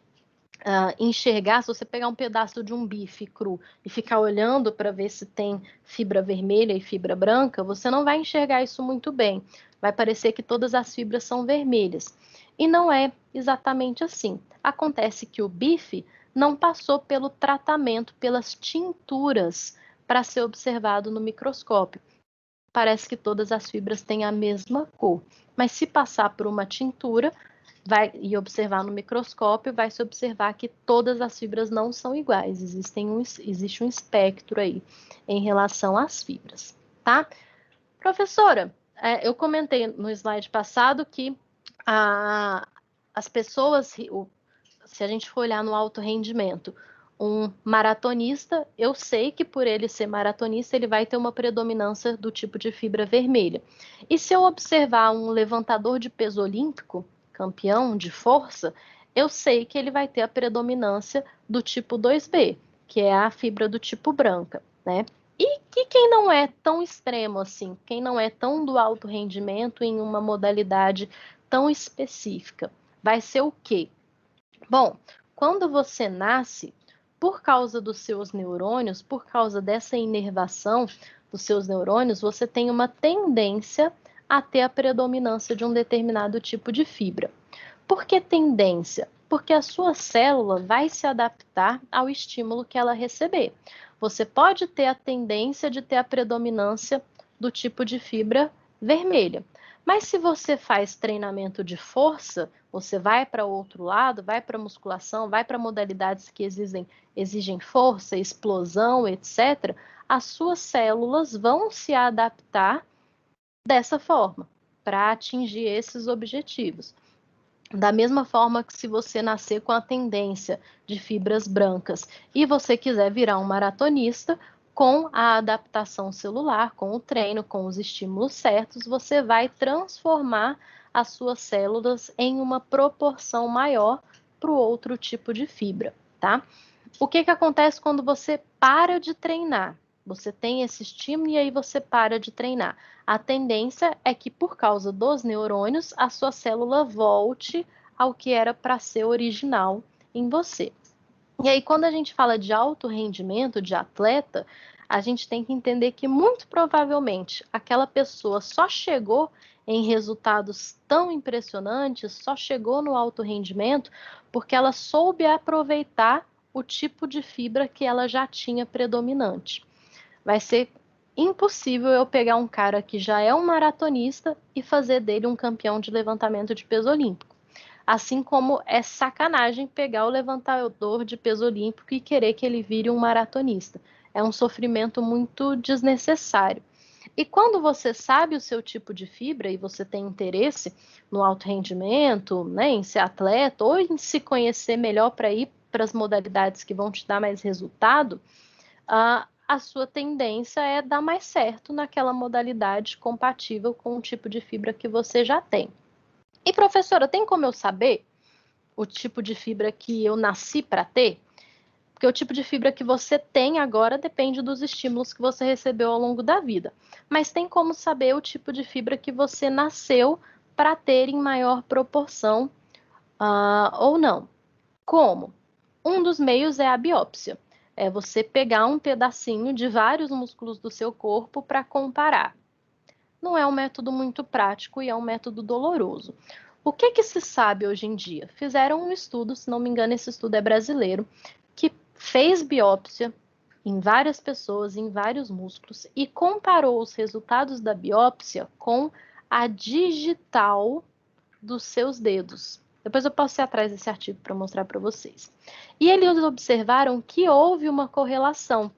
enxergar, se você pegar um pedaço de um bife cru e ficar olhando para ver se tem fibra vermelha e fibra branca, você não vai enxergar isso muito bem. Vai parecer que todas as fibras são vermelhas. E não é exatamente assim. Acontece que o bife não passou pelo tratamento, pelas tinturas, para ser observado no microscópio. Parece que todas as fibras têm a mesma cor. Mas se passar por uma tintura e observar no microscópio, vai se observar que todas as fibras não são iguais. Existe um espectro aí em relação às fibras, tá? Professora, eu comentei no slide passado que as pessoas, se a gente for olhar no alto rendimento, um maratonista, eu sei que por ele ser maratonista, ele vai ter uma predominância do tipo de fibra vermelha. E se eu observar um levantador de peso olímpico, campeão de força, eu sei que ele vai ter a predominância do tipo 2B, que é a fibra do tipo branca, né? E quem não é tão extremo assim, quem não é tão do alto rendimento em uma modalidade tão específica, vai ser o quê? Bom, quando você nasce, por causa dos seus neurônios, por causa dessa inervação dos seus neurônios, você tem uma tendência a ter a predominância de um determinado tipo de fibra. Por que tendência? Porque a sua célula vai se adaptar ao estímulo que ela receber. Você pode ter a tendência de ter a predominância do tipo de fibra vermelha. Mas se você faz treinamento de força, você vai para outro lado, vai para musculação, vai para modalidades que exigem força, explosão, etc., as suas células vão se adaptar dessa forma para atingir esses objetivos. Da mesma forma que se você nascer com a tendência de fibras brancas e você quiser virar um maratonista, com a adaptação celular, com o treino, com os estímulos certos, você vai transformar as suas células em uma proporção maior para o outro tipo de fibra, tá? O que acontece quando você para de treinar? Você tem esse estímulo e aí você para de treinar. A tendência é que, por causa dos neurônios, a sua célula volte ao que era para ser original em você. E aí, quando a gente fala de alto rendimento, de atleta, a gente tem que entender que, muito provavelmente, aquela pessoa só chegou em resultados tão impressionantes, só chegou no alto rendimento, porque ela soube aproveitar o tipo de fibra que ela já tinha predominante. Vai ser impossível eu pegar um cara que já é um maratonista e fazer dele um campeão de levantamento de peso olímpico. Assim como é sacanagem pegar o levantador de peso olímpico e querer que ele vire um maratonista. É um sofrimento muito desnecessário. E quando você sabe o seu tipo de fibra e você tem interesse no alto rendimento, né, em ser atleta ou em se conhecer melhor para ir para as modalidades que vão te dar mais resultado, a sua tendência é dar mais certo naquela modalidade compatível com o tipo de fibra que você já tem. E professora, tem como eu saber o tipo de fibra que eu nasci para ter? Porque o tipo de fibra que você tem agora depende dos estímulos que você recebeu ao longo da vida. Mas tem como saber o tipo de fibra que você nasceu para ter em maior proporção ou não? Como? Um dos meios é a biópsia. É você pegar um pedacinho de vários músculos do seu corpo para comparar. Não é um método muito prático e é um método doloroso. O que se sabe hoje em dia? Fizeram um estudo, se não me engano, esse estudo é brasileiro, que fez biópsia em várias pessoas, em vários músculos, e comparou os resultados da biópsia com a digital dos seus dedos. Depois eu posso ir atrás desse artigo para mostrar para vocês. E eles observaram que houve uma correlação,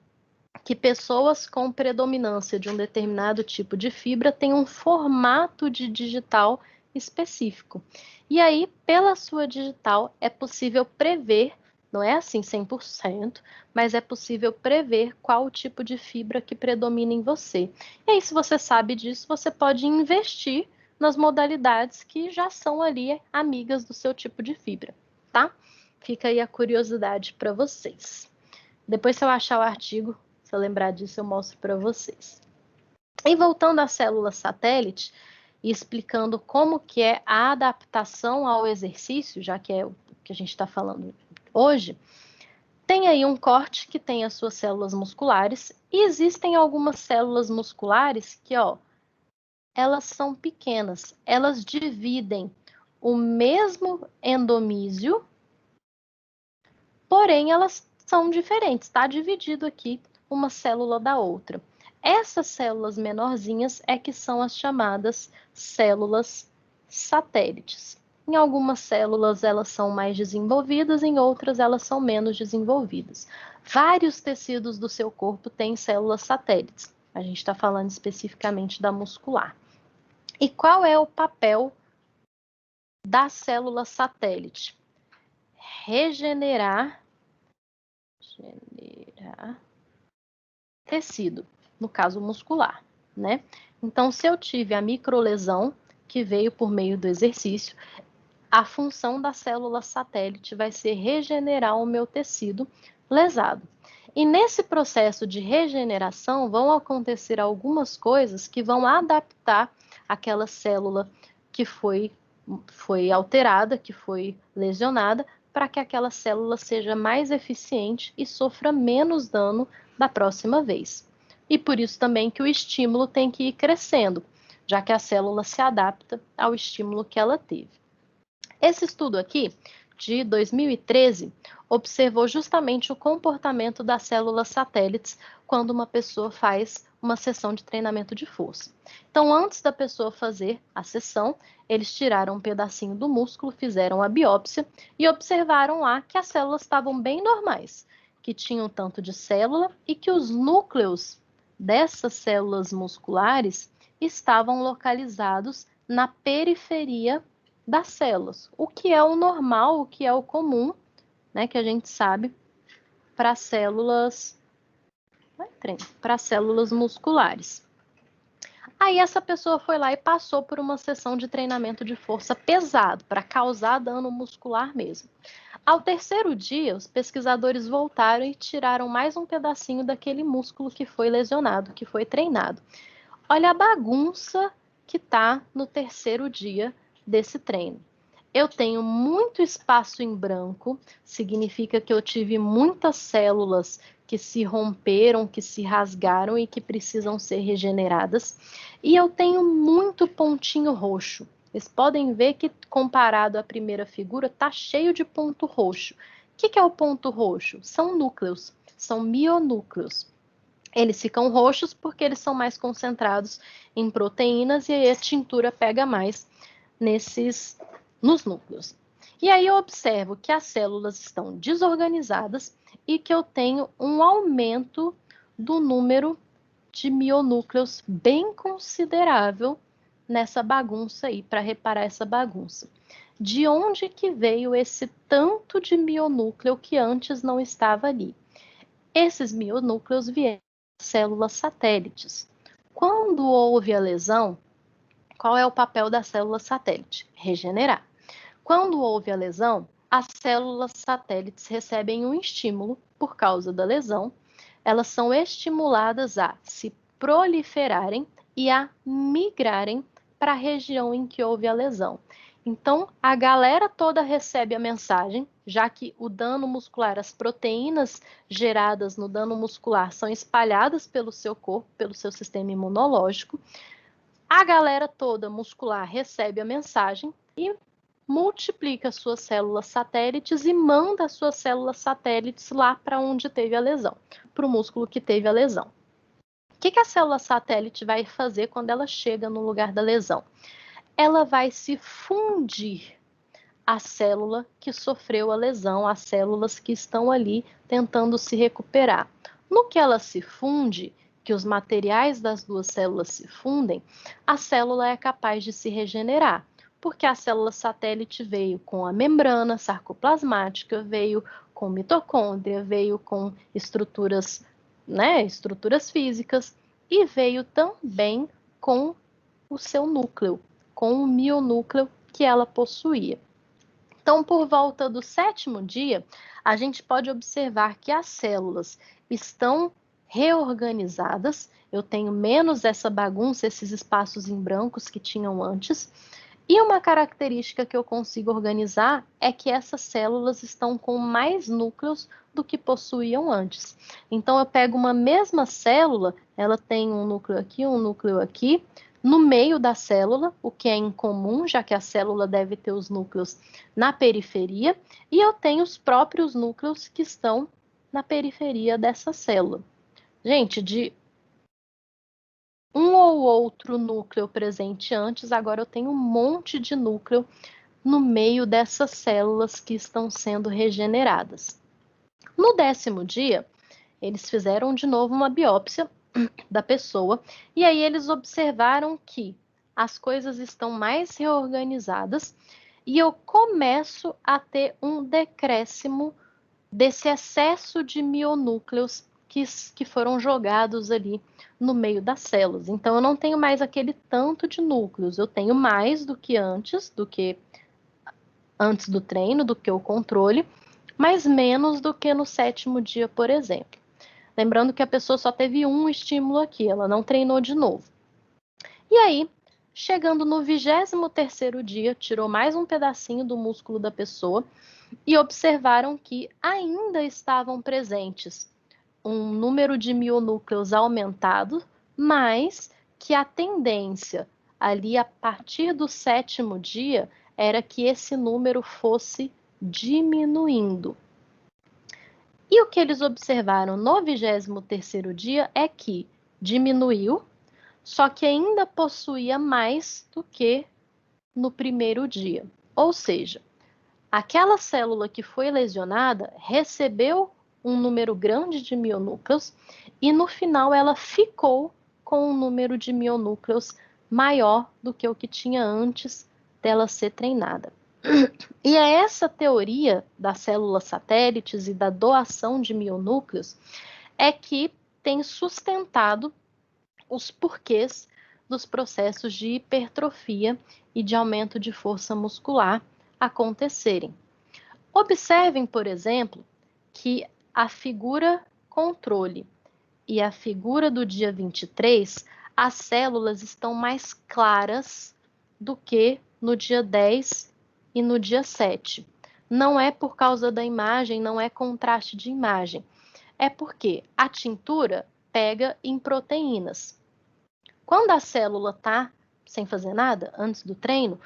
que pessoas com predominância de um determinado tipo de fibra têm um formato de digital específico. E aí, pela sua digital, é possível prever, não é assim 100%, mas é possível prever qual o tipo de fibra que predomina em você. E aí, se você sabe disso, você pode investir nas modalidades que já são ali amigas do seu tipo de fibra, tá? Fica aí a curiosidade para vocês. Depois, se eu achar o artigo, se eu lembrar disso, eu mostro para vocês. E voltando à célula satélite e explicando como que é a adaptação ao exercício, já que é o que a gente está falando hoje, tem aí um corte que tem as suas células musculares e existem algumas células musculares que, elas são pequenas, elas dividem o mesmo endomísio, porém elas são diferentes, está dividido aqui uma célula da outra. Essas células menorzinhas é que são as chamadas células satélites. Em algumas células elas são mais desenvolvidas, em outras elas são menos desenvolvidas. Vários tecidos do seu corpo têm células satélites. A gente está falando especificamente da muscular. E qual é o papel da célula satélite. Regenerar tecido, no caso muscular, né? Então, se eu tive a microlesão que veio por meio do exercício, a função da célula satélite vai ser regenerar o meu tecido lesado. E nesse processo de regeneração vão acontecer algumas coisas que vão adaptar aquela célula que foi alterada, que foi lesionada, para que aquela célula seja mais eficiente e sofra menos dano da próxima vez. E por isso também que o estímulo tem que ir crescendo, já que a célula se adapta ao estímulo que ela teve. Esse estudo aqui, de 2013, observou justamente o comportamento das células satélites quando uma pessoa faz uma sessão de treinamento de força. Então, antes da pessoa fazer a sessão, eles tiraram um pedacinho do músculo, fizeram a biópsia e observaram lá que as células estavam bem normais, que tinham tanto de célula e que os núcleos dessas células musculares estavam localizados na periferia das células, o que é o normal, o que é o comum, né, que a gente sabe para células musculares. Aí essa pessoa foi lá e passou por uma sessão de treinamento de força pesado, para causar dano muscular mesmo. Ao terceiro dia, os pesquisadores voltaram e tiraram mais um pedacinho daquele músculo que foi lesionado, que foi treinado. Olha a bagunça que está no terceiro dia desse treino. Eu tenho muito espaço em branco, significa que eu tive muitas células que se romperam, que se rasgaram e que precisam ser regeneradas. E eu tenho muito pontinho roxo. Vocês podem ver que, comparado à primeira figura, está cheio de ponto roxo. O que é o ponto roxo? São núcleos, são mionúcleos. Eles ficam roxos porque eles são mais concentrados em proteínas e aí a tintura pega mais nos núcleos. E aí eu observo que as células estão desorganizadas e que eu tenho um aumento do número de mionúcleos bem considerável nessa bagunça aí, para reparar essa bagunça. De onde que veio esse tanto de mionúcleo que antes não estava ali? Esses mionúcleos vieram das células satélites. Quando houve a lesão, qual é o papel da célula satélite? Regenerar. Quando houve a lesão, as células satélites recebem um estímulo por causa da lesão. Elas são estimuladas a se proliferarem e a migrarem para a região em que houve a lesão. Então, a galera toda recebe a mensagem, já que o dano muscular, as proteínas geradas no dano muscular são espalhadas pelo seu corpo, pelo seu sistema imunológico. A galera toda muscular recebe a mensagem e multiplica suas células satélites e manda suas células satélites lá para onde teve a lesão, para o músculo que teve a lesão. O que a célula satélite vai fazer quando ela chega no lugar da lesão? Ela vai se fundir à célula que sofreu a lesão, as células que estão ali tentando se recuperar. No que ela se funde, que os materiais das duas células se fundem, a célula é capaz de se regenerar, porque a célula satélite veio com a membrana sarcoplasmática, veio com mitocôndria, veio com estruturas, estruturas físicas, e veio também com o seu núcleo, com o mionúcleo que ela possuía. Então, por volta do sétimo dia, a gente pode observar que as células estão reorganizadas, eu tenho menos essa bagunça, esses espaços em brancos que tinham antes, e uma característica que eu consigo organizar é que essas células estão com mais núcleos do que possuíam antes. Então, eu pego uma mesma célula, ela tem um núcleo aqui, no meio da célula, o que é incomum, já que a célula deve ter os núcleos na periferia, e eu tenho os próprios núcleos que estão na periferia dessa célula. Gente, de um ou outro núcleo presente antes, agora eu tenho um monte de núcleo no meio dessas células que estão sendo regeneradas. No 10º dia, eles fizeram de novo uma biópsia da pessoa, e aí eles observaram que as coisas estão mais reorganizadas e eu começo a ter um decréscimo desse excesso de mionúcleos que foram jogados ali no meio das células. Então, eu não tenho mais aquele tanto de núcleos, eu tenho mais do que antes do treino, do que o controle, mas menos do que no 7º dia, por exemplo. Lembrando que a pessoa só teve um estímulo aqui, ela não treinou de novo. E aí, chegando no 23º dia, tirou mais um pedacinho do músculo da pessoa e observaram que ainda estavam presentes um número de mionúcleos aumentado, mas que a tendência ali a partir do 7º dia era que esse número fosse diminuindo. E o que eles observaram no 23º dia é que diminuiu, só que ainda possuía mais do que no primeiro dia. Ou seja, aquela célula que foi lesionada recebeu um número grande de mionúcleos e no final ela ficou com um número de mionúcleos maior do que o que tinha antes dela ser treinada. E é essa teoria das células satélites e da doação de mionúcleos é que tem sustentado os porquês dos processos de hipertrofia e de aumento de força muscular acontecerem. Observem, por exemplo, que a figura controle e a figura do dia 23, as células estão mais claras do que no dia 10 e no dia 7. Não é por causa da imagem, não é contraste de imagem. É porque a tintura pega em proteínas. Quando a célula está sem fazer nada, antes do treino,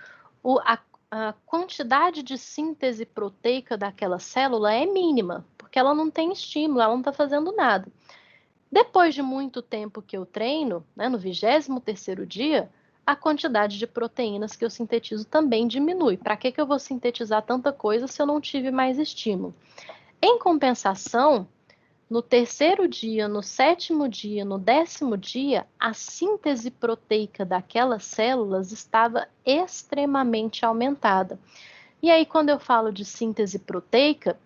a quantidade de síntese proteica daquela célula é mínima, porque ela não tem estímulo, ela não está fazendo nada. Depois de muito tempo que eu treino, né, no 23º dia, a quantidade de proteínas que eu sintetizo também diminui. Para que eu vou sintetizar tanta coisa se eu não tive mais estímulo? Em compensação, no 3º dia, no 7º dia, no 10º dia, a síntese proteica daquelas células estava extremamente aumentada. E aí, quando eu falo de síntese proteica,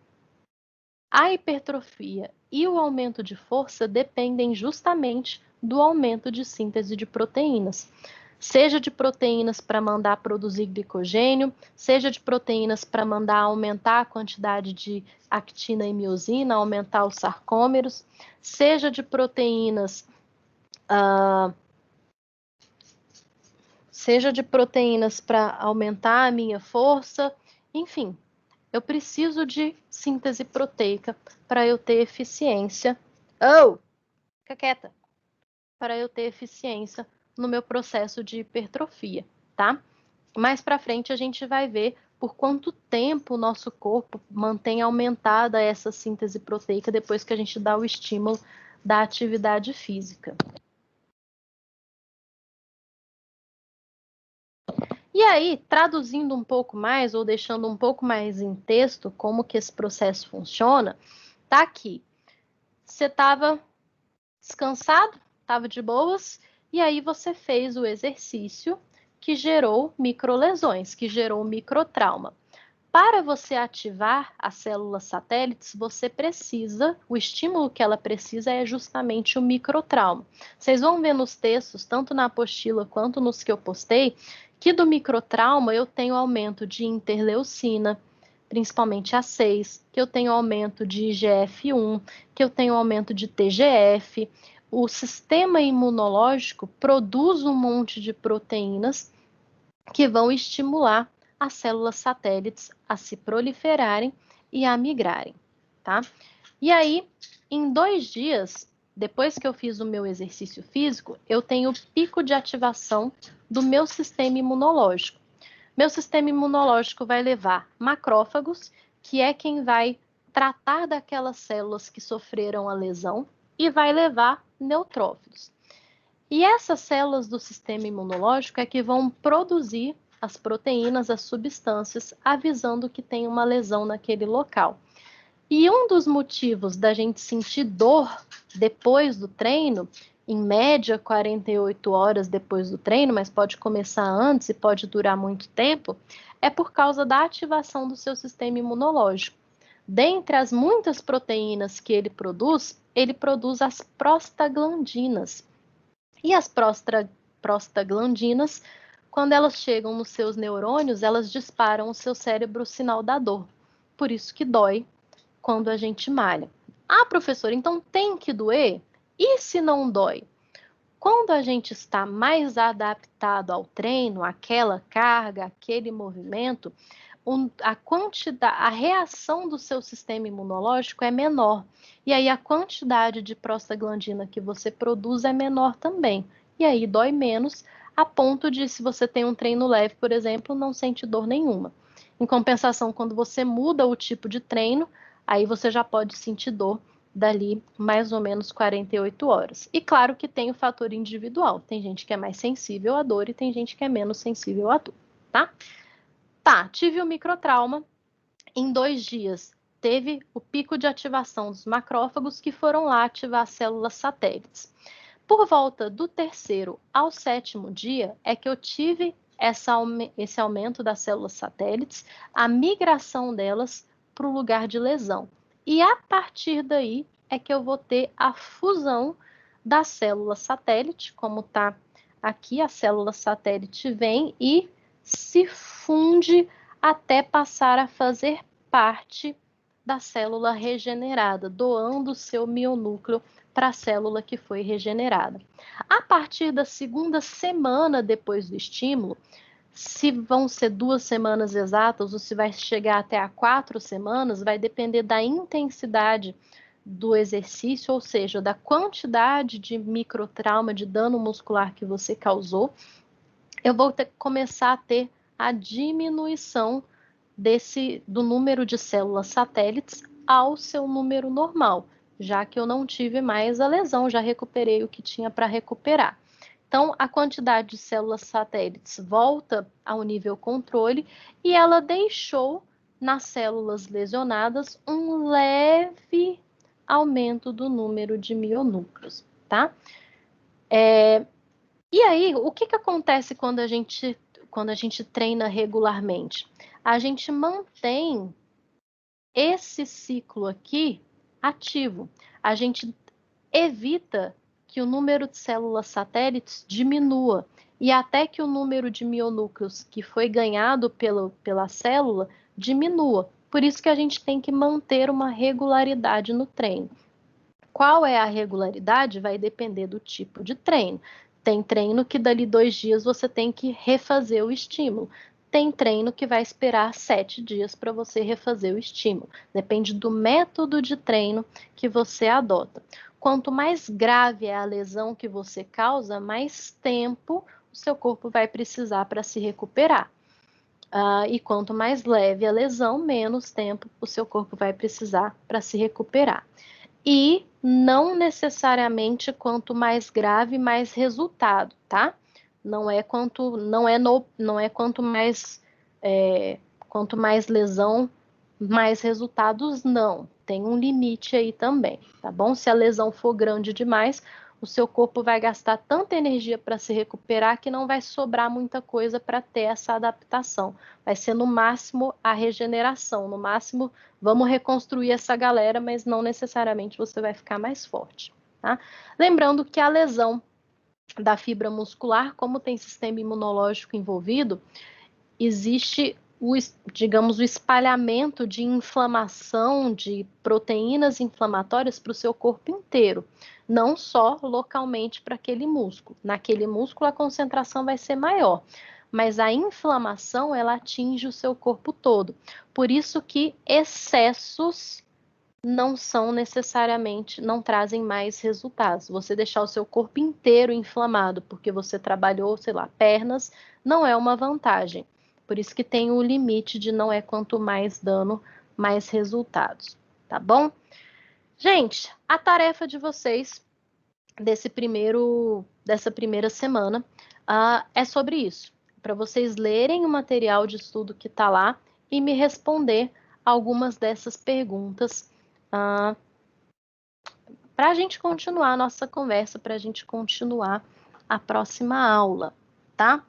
a hipertrofia e o aumento de força dependem justamente do aumento de síntese de proteínas. Seja de proteínas para mandar produzir glicogênio, seja de proteínas para mandar aumentar a quantidade de actina e miosina, aumentar os sarcômeros, seja de proteínas para aumentar a minha força, enfim, eu preciso de síntese proteica para eu ter eficiência. Fica quieta. Para eu ter eficiência no meu processo de hipertrofia, tá? Mais para frente a gente vai ver por quanto tempo o nosso corpo mantém aumentada essa síntese proteica depois que a gente dá o estímulo da atividade física. E aí, traduzindo um pouco mais ou deixando um pouco mais em texto como que esse processo funciona, tá aqui. Você estava descansado, estava de boas, e aí você fez o exercício que gerou microlesões, que gerou microtrauma. Para você ativar as células satélites, você precisa, o estímulo que ela precisa é justamente o microtrauma. Vocês vão ver nos textos, tanto na apostila quanto nos que eu postei, que do microtrauma eu tenho aumento de interleucina, principalmente a 6, que eu tenho aumento de IGF-1, que eu tenho aumento de TGF. O sistema imunológico produz um monte de proteínas que vão estimular as células satélites a se proliferarem e a migrarem, tá? E aí, em 2 dias, depois que eu fiz o meu exercício físico, eu tenho pico de ativação do meu sistema imunológico. Meu sistema imunológico vai levar macrófagos, que é quem vai tratar daquelas células que sofreram a lesão, e vai levar neutrófilos. E essas células do sistema imunológico é que vão produzir as proteínas, as substâncias, avisando que tem uma lesão naquele local. E um dos motivos da gente sentir dor depois do treino, em média 48 horas depois do treino, mas pode começar antes e pode durar muito tempo, é por causa da ativação do seu sistema imunológico. Dentre as muitas proteínas que ele produz as prostaglandinas. E as prostaglandinas, quando elas chegam nos seus neurônios, elas disparam o seu cérebro o sinal da dor. Por isso que dói quando a gente malha. Ah, professor, então tem que doer? E se não dói? Quando a gente está mais adaptado ao treino, àquela carga, aquele movimento, a reação do seu sistema imunológico é menor. E aí a quantidade de prostaglandina que você produz é menor também. E aí dói menos, a ponto de, se você tem um treino leve, por exemplo, não sente dor nenhuma. Em compensação, quando você muda o tipo de treino, aí você já pode sentir dor dali mais ou menos 48 horas. E claro que tem o fator individual. Tem gente que é mais sensível à dor e tem gente que é menos sensível à dor, tá? Tá, tive um microtrauma. Em 2 dias, teve o pico de ativação dos macrófagos que foram lá ativar as células satélites. Por volta do 3º ao 7º dia é que eu tive esse aumento das células satélites, a migração delas para o lugar de lesão. E a partir daí é que eu vou ter a fusão da célula satélite, como está aqui, a célula satélite vem e se funde até passar a fazer parte da célula regenerada, doando o seu mionúcleo para a célula que foi regenerada. A partir da 2ª semana depois do estímulo, se vão ser 2 semanas exatas ou se vai chegar até a 4 semanas, vai depender da intensidade do exercício, ou seja, da quantidade de microtrauma, de dano muscular que você causou. Eu vou começar a ter a diminuição do número de células satélites ao seu número normal, já que eu não tive mais a lesão, já recuperei o que tinha para recuperar. Então, a quantidade de células satélites volta ao nível controle e ela deixou nas células lesionadas um leve aumento do número de mionúcleos, tá? E aí, o que acontece quando a gente treina regularmente? A gente mantém esse ciclo aqui ativo. A gente evita que o número de células satélites diminua e até que o número de mionúcleos que foi ganhado pela célula diminua. Por isso que a gente tem que manter uma regularidade no treino. Qual é a regularidade? Vai depender do tipo de treino. Tem treino que dali 2 dias você tem que refazer o estímulo. Tem treino que vai esperar 7 dias para você refazer o estímulo. Depende do método de treino que você adota. Quanto mais grave é a lesão que você causa, mais tempo o seu corpo vai precisar para se recuperar. E quanto mais leve a lesão, menos tempo o seu corpo vai precisar para se recuperar. E não necessariamente quanto mais grave, mais resultado, tá? Não é quanto mais lesão, mais resultados, não. Tem um limite aí também, tá bom? Se a lesão for grande demais, o seu corpo vai gastar tanta energia para se recuperar que não vai sobrar muita coisa para ter essa adaptação. Vai ser no máximo a regeneração, no máximo vamos reconstruir essa galera, mas não necessariamente você vai ficar mais forte, tá? Lembrando que a lesão da fibra muscular, como tem sistema imunológico envolvido, existe o espalhamento de inflamação, de proteínas inflamatórias para o seu corpo inteiro, não só localmente para aquele músculo. Naquele músculo a concentração vai ser maior, mas a inflamação ela atinge o seu corpo todo. Por isso que excessos não trazem mais resultados. Você deixar o seu corpo inteiro inflamado porque você trabalhou, sei lá, pernas, não é uma vantagem. Por isso que tem o limite de não é quanto mais dano, mais resultados, tá bom? Gente, a tarefa de vocês dessa primeira semana é sobre isso. Para vocês lerem o material de estudo que está lá e me responder algumas dessas perguntas para a gente continuar a nossa conversa, para a gente continuar a próxima aula, tá?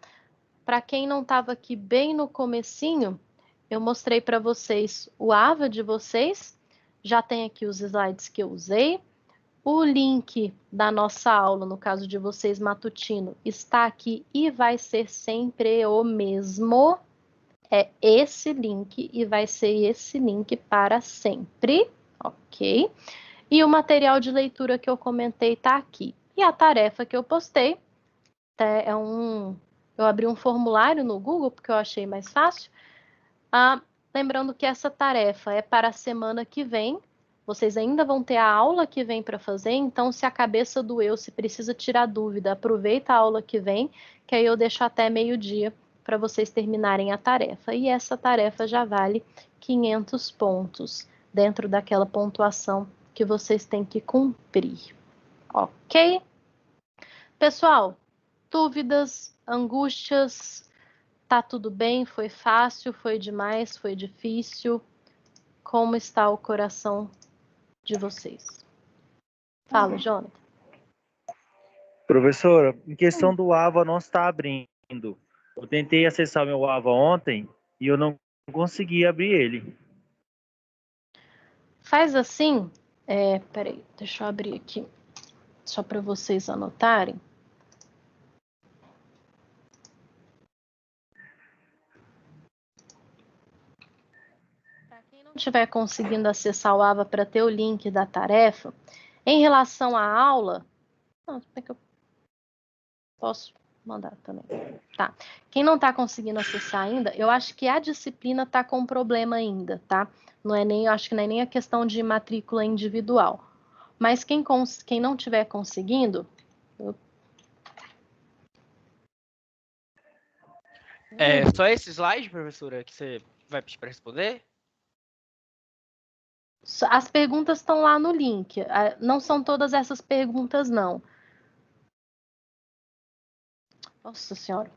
Para quem não estava aqui bem no comecinho, eu mostrei para vocês o AVA de vocês, já tem aqui os slides que eu usei, o link da nossa aula, no caso de vocês matutino, está aqui e vai ser sempre o mesmo, é esse link e vai ser esse link para sempre, ok? E o material de leitura que eu comentei está aqui. E a tarefa que eu postei eu abri um formulário no Google, porque eu achei mais fácil. Lembrando que essa tarefa é para a semana que vem. Vocês ainda vão ter a aula que vem para fazer, então se a cabeça doeu, se precisa tirar dúvida, aproveita a aula que vem, que aí eu deixo até meio-dia para vocês terminarem a tarefa. E essa tarefa já vale 500 pontos, dentro daquela pontuação que vocês têm que cumprir. Ok? Pessoal, dúvidas, angústias, tá tudo bem? Foi fácil? Foi demais? Foi difícil? Como está o coração de vocês? Fala, Jonathan. Professora, em questão do AVA não está abrindo. Eu tentei acessar meu AVA ontem e eu não consegui abrir ele. Faz assim, peraí, deixa eu abrir aqui, só para vocês anotarem. Para quem não estiver conseguindo acessar o AVA para ter o link da tarefa, em relação à aula, como é que eu posso mandar também? Tá. Quem não está conseguindo acessar ainda, eu acho que a disciplina está com problema ainda, tá? Não é nem, eu acho que não é nem a questão de matrícula individual. Mas quem não estiver conseguindo, É só esse slide, professora, que você vai pedir para responder? as perguntas estão lá no link. Não são todas essas perguntas, não. Nossa Senhora,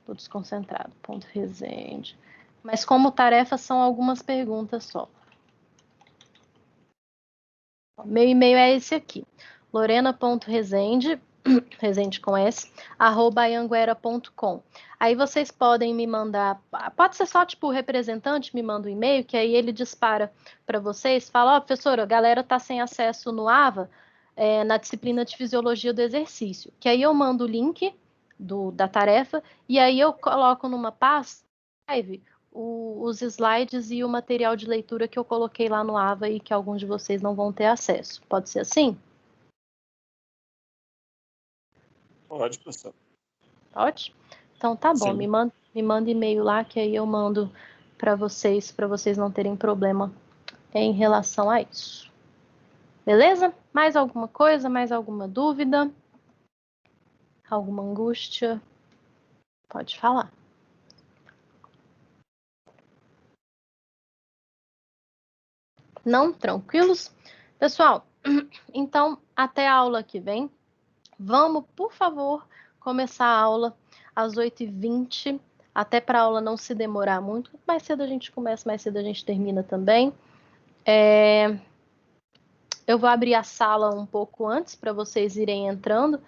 estou desconcentrado. Ponto Resende. Mas como tarefa são algumas perguntas só. Meu e-mail é esse aqui, lorena.resende, resende com S, @anhanguera.com. Aí vocês podem me mandar, pode ser só tipo o representante me manda um e-mail, que aí ele dispara para vocês, fala, ó, professora, a galera tá sem acesso no AVA, na disciplina de fisiologia do exercício, que aí eu mando o link da tarefa, e aí eu coloco numa pasta, os slides e o material de leitura que eu coloquei lá no AVA e que alguns de vocês não vão ter acesso. Pode ser assim? Pode, professor. Pode? Então tá bom, Sim. me manda e-mail lá que aí eu mando para vocês não terem problema em relação a isso. Beleza? Mais alguma coisa? Mais alguma dúvida? Alguma angústia? Pode falar. Não? Tranquilos? Pessoal, então até a aula que vem. Vamos, por favor, começar a aula às 8h20, até para a aula não se demorar muito. Mais cedo a gente começa, mais cedo a gente termina também. Eu vou abrir a sala um pouco antes para vocês irem entrando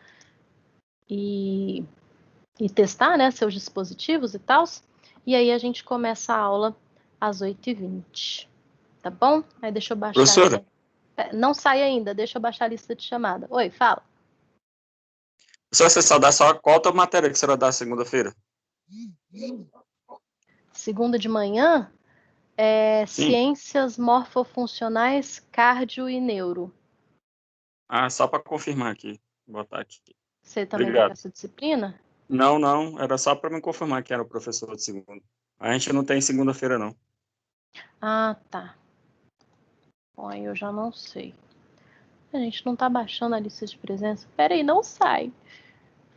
e testar, né, seus dispositivos e tal. E aí a gente começa a aula às 8h20. Tá bom? Aí deixa eu baixar. Professora. Não sai ainda, deixa eu baixar a lista de chamada. Oi, fala. Se você só dá só qual outra matéria que a senhora dá segunda-feira? Segunda de manhã, ciências morfofuncionais, cardio e neuro. Só para confirmar aqui. Vou botar aqui. Você também Obrigado. tem essa disciplina? Não. Era só para me confirmar que era o professor de segunda. A gente não tem segunda-feira, não. Ah, tá. Bom, aí eu já não sei. A gente não tá baixando a lista de presença. Peraí, não sai.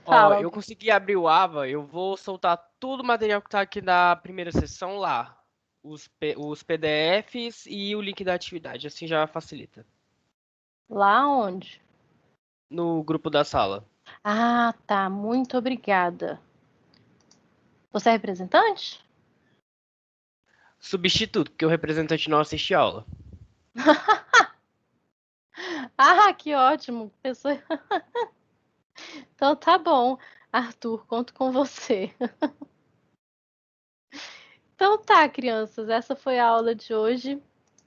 Fala. Ó, eu consegui abrir o AVA, eu vou soltar todo o material que tá aqui na primeira sessão lá. Os PDFs e o link da atividade, assim já facilita. Lá onde? No grupo da sala. Ah, tá. Muito obrigada. Você é representante? Substituto, porque o representante não assiste aula. Ah, que ótimo. Pessoa... Então tá bom, Arthur, conto com você. Então tá, crianças, essa foi a aula de hoje.